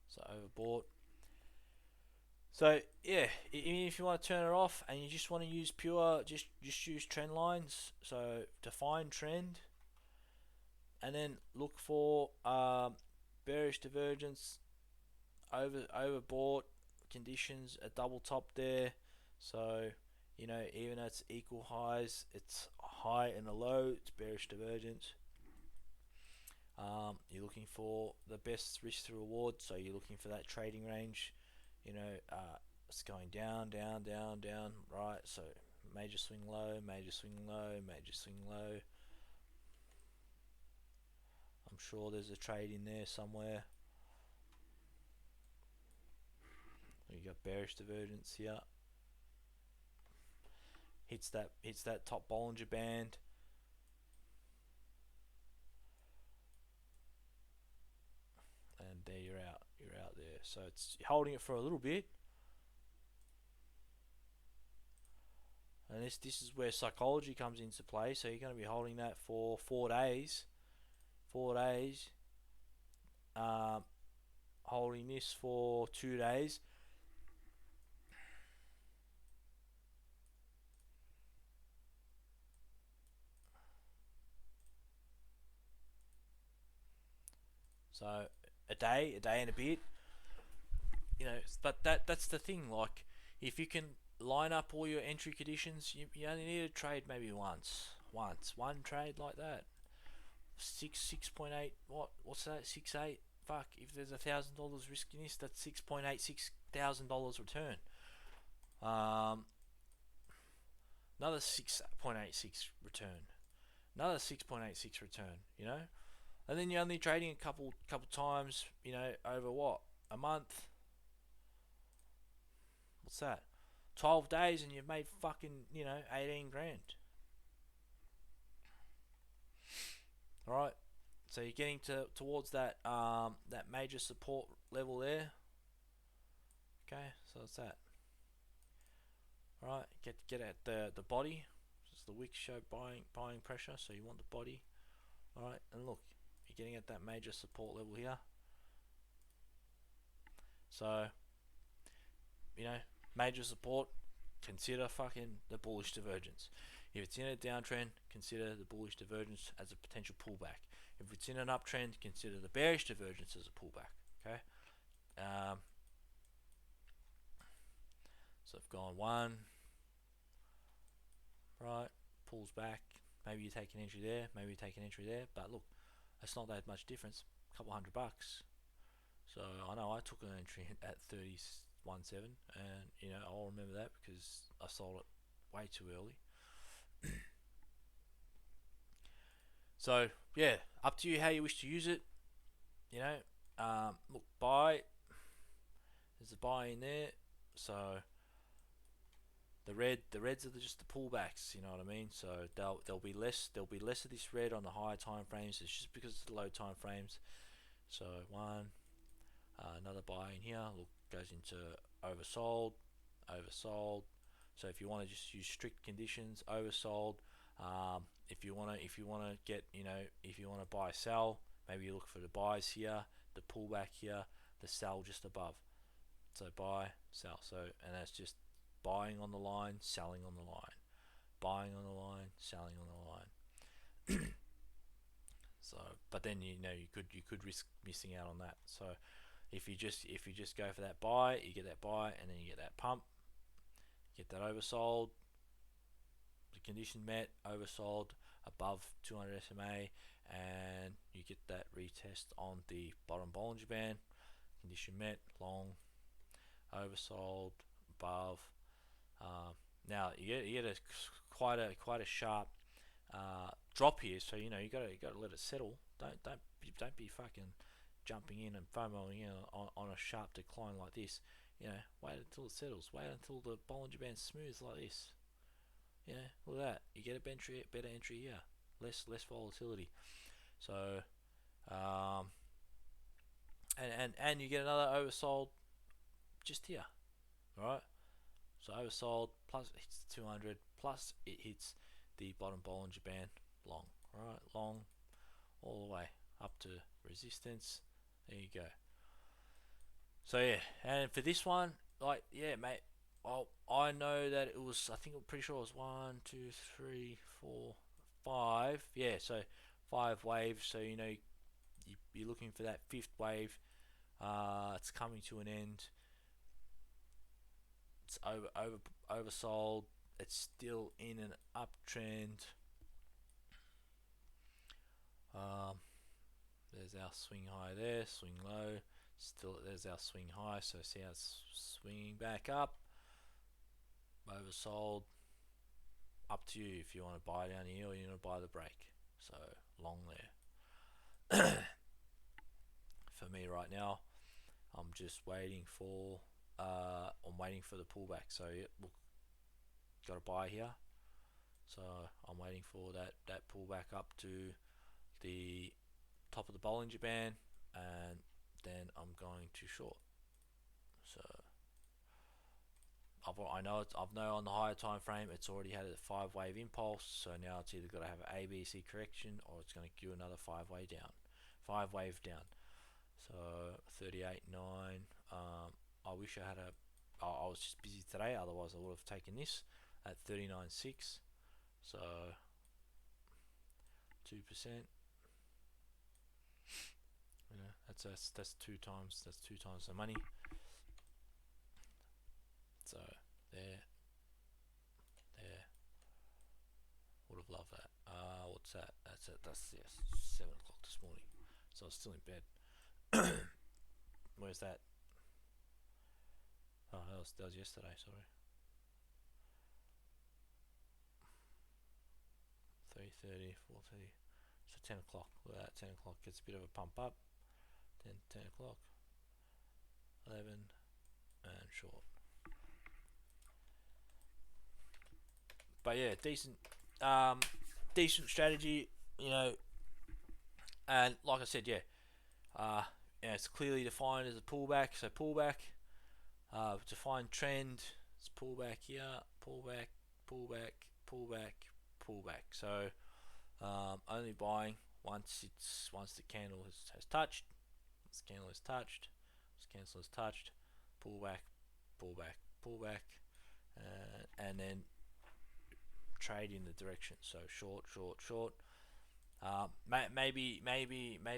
So overbought. So yeah, even if you want to turn it off and you just want to use pure, just use trend lines. So define trend, and then look for bearish divergence, overbought conditions, a double top there. So you know, even though it's equal highs, it's high and a low, it's bearish divergence. You're looking for the best risk to reward, so you're looking for that trading range. You know, it's going down, down, down, down, right? So major swing low, major swing low, major swing low. I'm sure there's a trade in there somewhere. You got bearish divergence here. Hits that top Bollinger Band. there you're out. You're out there. So it's holding it for a little bit, and this is where psychology comes into play. So you're going to be holding that for 4 days. 4 days. Holding this for 2 days. So a day and a bit. You know, but that's the thing. Like, if you can line up all your entry conditions, you only need to trade maybe once. One trade like that. 6.8. What's that? 6.8. Fuck. If there's $1,000 risk in this, that's $6,860 return. Another 6.86 return. Another 6.86 return. You know, and then you're only trading a couple times. You know, over what, a month? What's that? 12 days and you've made fucking, 18 grand. Alright, so you're getting towards that that major support level there. Okay, so that's that. Alright, get at the body. Just the wick show buying pressure, so you want the body. Alright, and look, you're getting at that major support level here. So, major support, consider fucking the bullish divergence. If it's in a downtrend, consider the bullish divergence as a potential pullback. If it's in an uptrend, consider the bearish divergence as a pullback. Okay. So I've gone one, right, pulls back. Maybe you take an entry there, maybe you take an entry there. But look, it's not that much difference. A couple $100. So I know I took an entry at 31.7, and I'll remember that because I sold it way too early. So yeah, up to you how you wish to use it. Look, buy. There's a buy in there. So the reds are just the pullbacks. You know what I mean? So there'll be less of this red on the higher time frames. It's just because it's the low time frames. So another buy in here. Look, goes into oversold. So if you want to just use strict conditions, oversold. If you wanna get, if you wanna buy sell, maybe you look for the buys here, the pullback here, the sell just above. So buy, sell. So, and that's just buying on the line, selling on the line, buying on the line, selling on the line. So, but then you could risk missing out on that. So if you just go for that buy, you get that buy, and then you get that pump, get that oversold, the condition met, oversold above 200 SMA, and you get that retest on the bottom Bollinger Band, condition met, long, oversold, above. Now you get a quite a sharp drop here, so you gotta let it settle. Don't be fucking jumping in and FOMOing in on a sharp decline like this. Wait until it settles. Wait until the Bollinger Band smooths like this. Look at that. You get a better entry here. Less volatility. So, and you get another oversold just here. Alright. So oversold plus it hits 200 plus it hits the bottom Bollinger Band long. Alright, long all the way up to resistance. There you go. So yeah, and for this one, like, yeah, mate, I know that it was, I think I'm pretty sure it was 1, 2, 3, 4, 5. Yeah, so 5 waves. So you're looking for that 5th wave. It's coming to an end. It's oversold. It's still in an uptrend. There's our swing high there, swing low. Still, there's our swing high. So see how it's swinging back up. Oversold. Up to you if you want to buy down here or you want to buy the break. So long there. For me right now, I'm just waiting for the pullback. So look, got a buy here. So I'm waiting for that pullback up to the top of the Bollinger Band, and then I'm going to short. So I know on the higher time frame it's already had a 5-wave impulse, so now it's either got to have an ABC correction or it's going to do another 5-wave down. So 38.9. I wish I had I was just busy today, otherwise I would have taken this at 39.6. So 2%. You know, that's two times the money. So there, would have loved that. What's that? That's it. That's yes, 7 o'clock this morning. So I was still in bed. Where's that? Oh, that was yesterday. Sorry. 3:30, 4:30. So 10 o'clock. Look at that. 10 o'clock gets a bit of a pump up. Then 10 o'clock, 11, and short. But yeah, decent strategy. You know, and like I said, yeah, it's clearly defined as a pullback. So pullback, defined trend. It's pullback here, pullback, pullback, pullback, pullback. So only buying once the candle has touched. This candle is touched. This candle is touched. Pullback, pullback, pullback, and then trade in the direction. So short, short, short. Maybe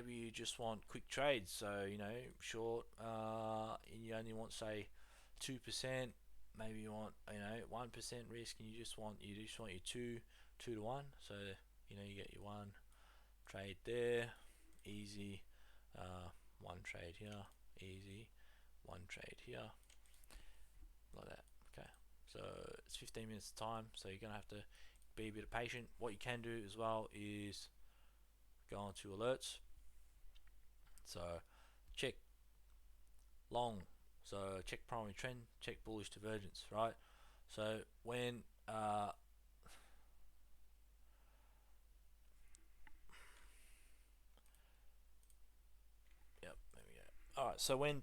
you just want quick trades. So you know, short, and you only want say 2%. Maybe you want 1% risk, and you just want your 2 to 1. So you know you get your one trade there, easy. One trade here, easy. One trade here, like that. Okay. So it's 15 minutes time. So you're gonna have to be a bit patient. What you can do as well is go on to alerts. So check long. So check primary trend. Check bullish divergence. Right. So when yep, there we go. All right. So when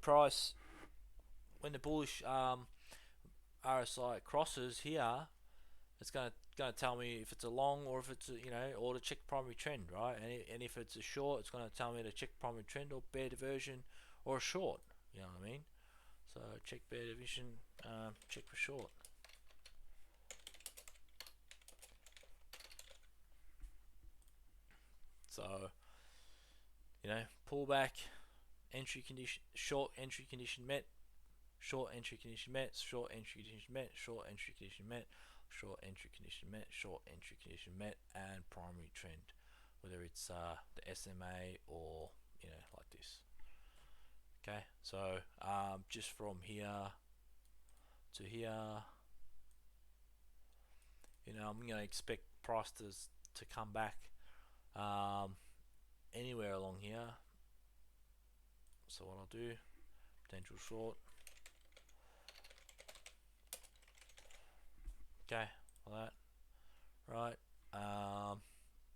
the bullish RSI crosses here, it's gonna tell me if it's a long or if it's or to check primary trend, right? And if it's a short, it's gonna tell me to check primary trend or bear diversion or a short. You know what I mean? So check bear diversion, check for short. So pullback, entry condition, short entry condition met, short entry condition met, short entry condition met, short entry condition met, short entry condition met, short entry condition met, and primary trend, whether it's the SMA or like this. Okay, so just from here to here, I'm going to expect price to come back anywhere along here. So what I'll do, potential short. Okay, like that, right?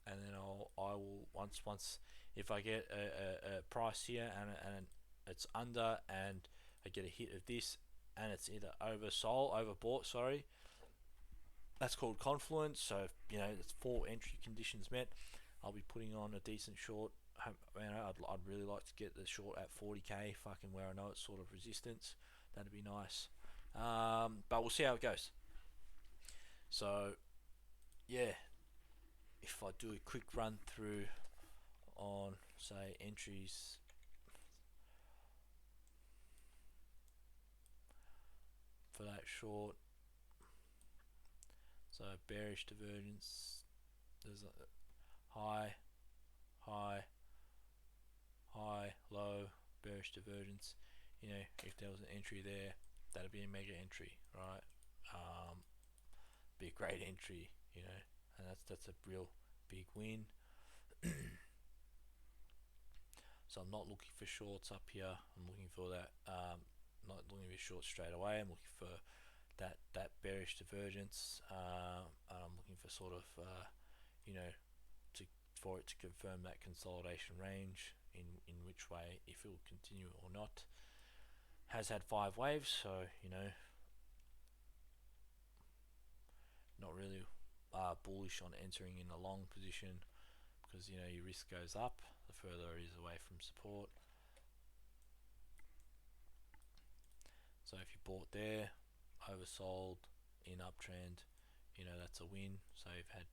And then I will once if I get a price here and it's under and I get a hit of this and it's either overbought, sorry, that's called confluence. So it's 4 entry conditions met, I'll be putting on a decent short. I'd really like to get the short at 40k, fucking where I know it's sort of resistance. That'd be nice. But we'll see how it goes. So yeah, if I do a quick run through on say entries for that short, so bearish divergence, there's a high, low, bearish divergence. If there was an entry there, that'd be a mega entry, right? Be a great entry, and that's a real big win. So I'm not looking for shorts up here. I'm looking for that. Not looking for shorts straight away. I'm looking for that bearish divergence. I'm looking for sort of for it to confirm that consolidation range. in which way, if it will continue or not. Has had 5 waves, so not really bullish on entering in a long position, because your risk goes up the further it is away from support. So if you bought there, oversold in uptrend, that's a win. So you've had,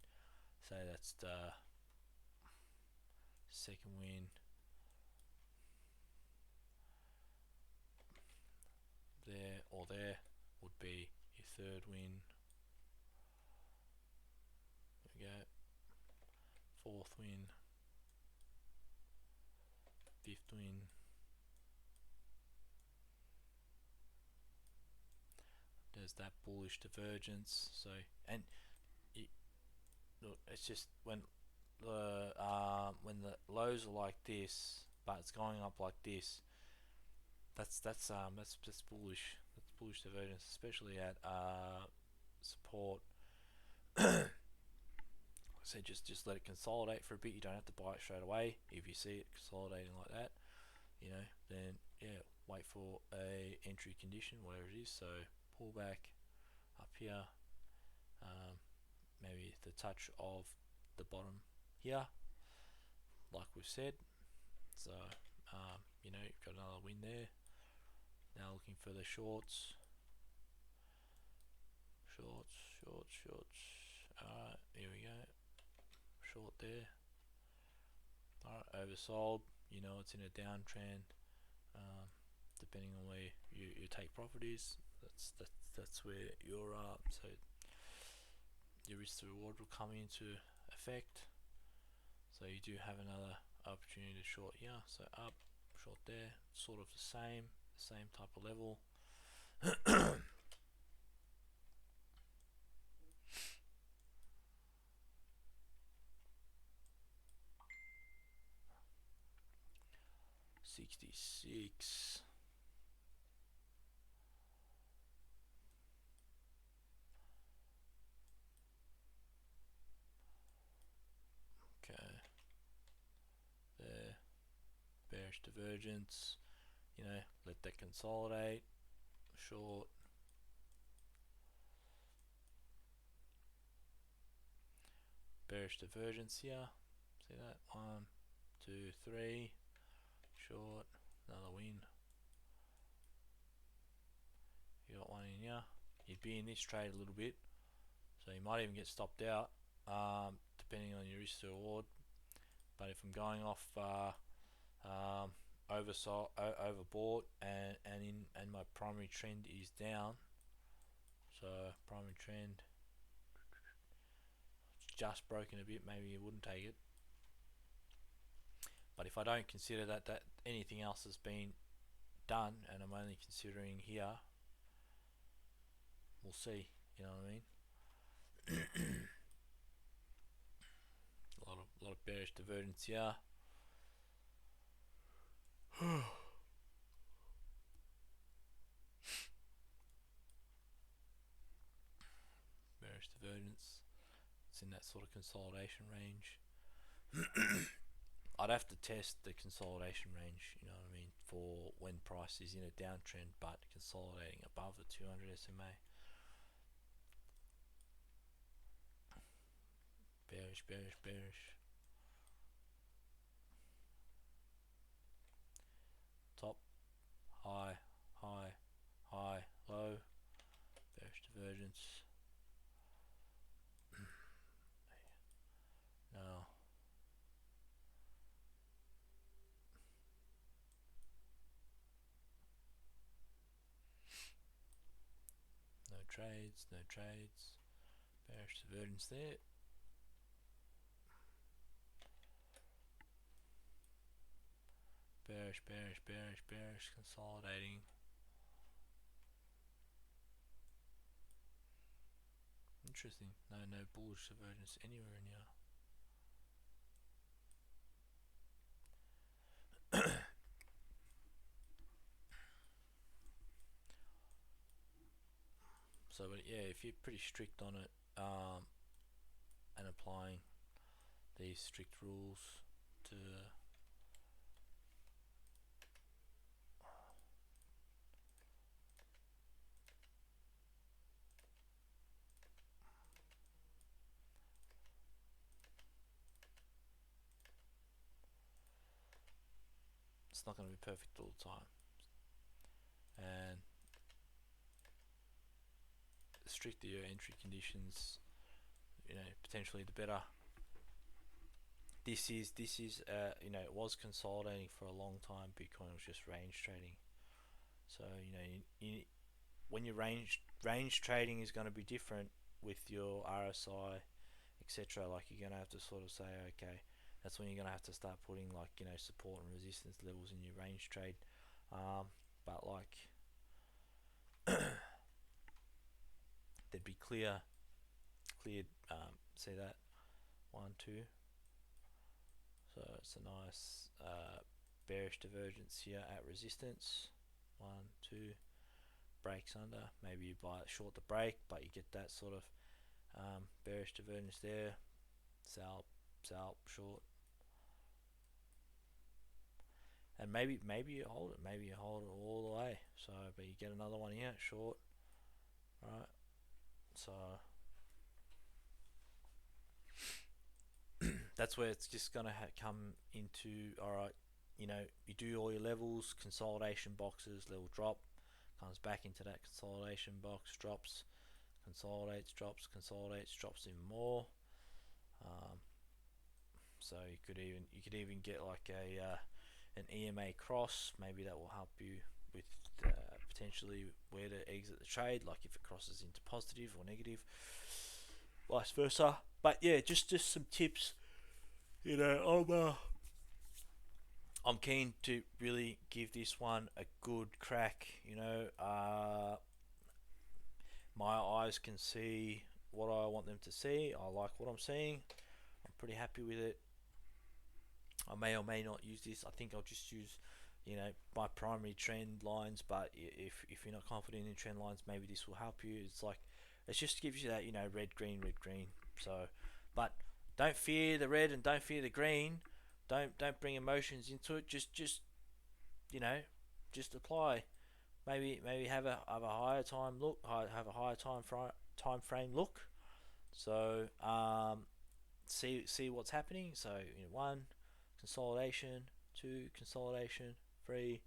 say that's the second win, there or there would be your third win. There we go. Fourth win, fifth win. There's that bullish divergence. So, and look, it's just when the lows are like this, but it's going up like this. That's bullish. That's bullish divergence, especially at support. So just let it consolidate for a bit. You don't have to buy it straight away. If you see it consolidating like that, then wait for a entry condition, whatever it is. So pull back up here, maybe the touch of the bottom here, like we've said. So you've got another win there. Now looking for the shorts. Alright, here we go. Short there. Alright, oversold. It's in a downtrend. Depending on where you take profit is, that's where your so your risk to reward will come into effect. So you do have another opportunity to short here. So up, short there, sort of the same type of level. $66. Okay. There. Bearish divergence. Let that consolidate. Short. Bearish divergence here. See that? 1, 2, 3. Short. Another win. You got one in here. You'd be in this trade a little bit, so you might even get stopped out, depending on your risk to reward. But if I'm going off overbought and my primary trend is down, so primary trend just broken a bit, maybe you wouldn't take it. But if I don't consider that anything else has been done and I'm only considering here, we'll see. You know what I mean? a lot of bearish divergence here. Bearish divergence. It's in that sort of consolidation range. I'd have to test the consolidation range, you know what I mean, for when price is in a downtrend but consolidating above the 200 SMA. Bearish, bearish, bearish. Top, high, high, high, low. Bearish divergence. No. No trades, no trades. Bearish divergence there. Bearish, bearish, bearish, bearish, consolidating. Interesting. No bullish divergence anywhere in here. So, but yeah, if you're pretty strict on it, and applying these strict rules to it's not going to be perfect all the time, and the stricter your entry conditions, potentially the better. This is it was consolidating for a long time. Bitcoin was just range trading. So when your range trading is going to be different with your RSI, etc. Like, you're going to have to sort of say, okay, that's when you're going to have to start putting support and resistance levels in your range trade. But there'd be clear. See that 1, 2. So it's a nice bearish divergence here at resistance. 1, 2. Breaks under. Maybe you buy it short the break, but you get that sort of bearish divergence there. Sell, short. And maybe you hold it. Maybe you hold it all the way. So, but you get another one here, short. Right. So that's where it's just gonna come into, all right, you do all your levels, consolidation boxes, level drop, comes back into that consolidation box, drops, consolidates, drops, consolidates, drops even more. So you could even get like an EMA cross. Maybe that will help you with potentially where to exit the trade, like if it crosses into positive or negative, vice versa. But yeah, just some tips. I'm keen to really give this one a good crack. My eyes can see what I want them to see. I like what I'm seeing. I'm pretty happy with it. I may or may not use this. I think I'll just use my primary trend lines, but if you're not confident in trend lines, maybe this will help you. It just gives you that red green. So, but don't fear the red and don't fear the green. Don't bring emotions into it. Just apply. Maybe have a higher time look. Have a higher time frame look. So see what's happening. So 1, consolidation, 2, consolidation, 3,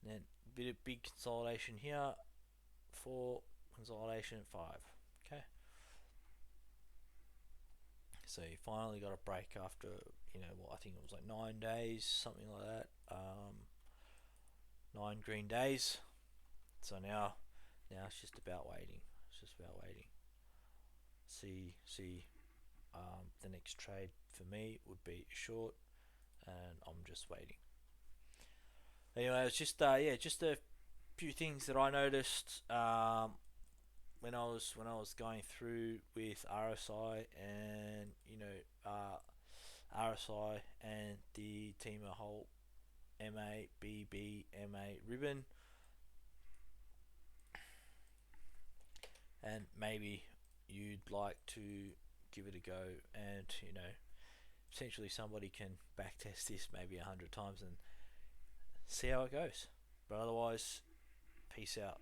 then a bit of big consolidation here, 4, consolidation, 5. Okay. So you finally got a break after I think it was like 9 days, something like that. 9 green days. So now it's just about waiting. See the next trade for me would be short, and I'm just waiting. Anyway, it's just just a few things that I noticed when I was going through with RSI and RSI and the Tima Holt MA BBMA ribbon, and maybe you'd like to give it a go, and potentially somebody can backtest this maybe 100 times and see how it goes. But otherwise, peace out.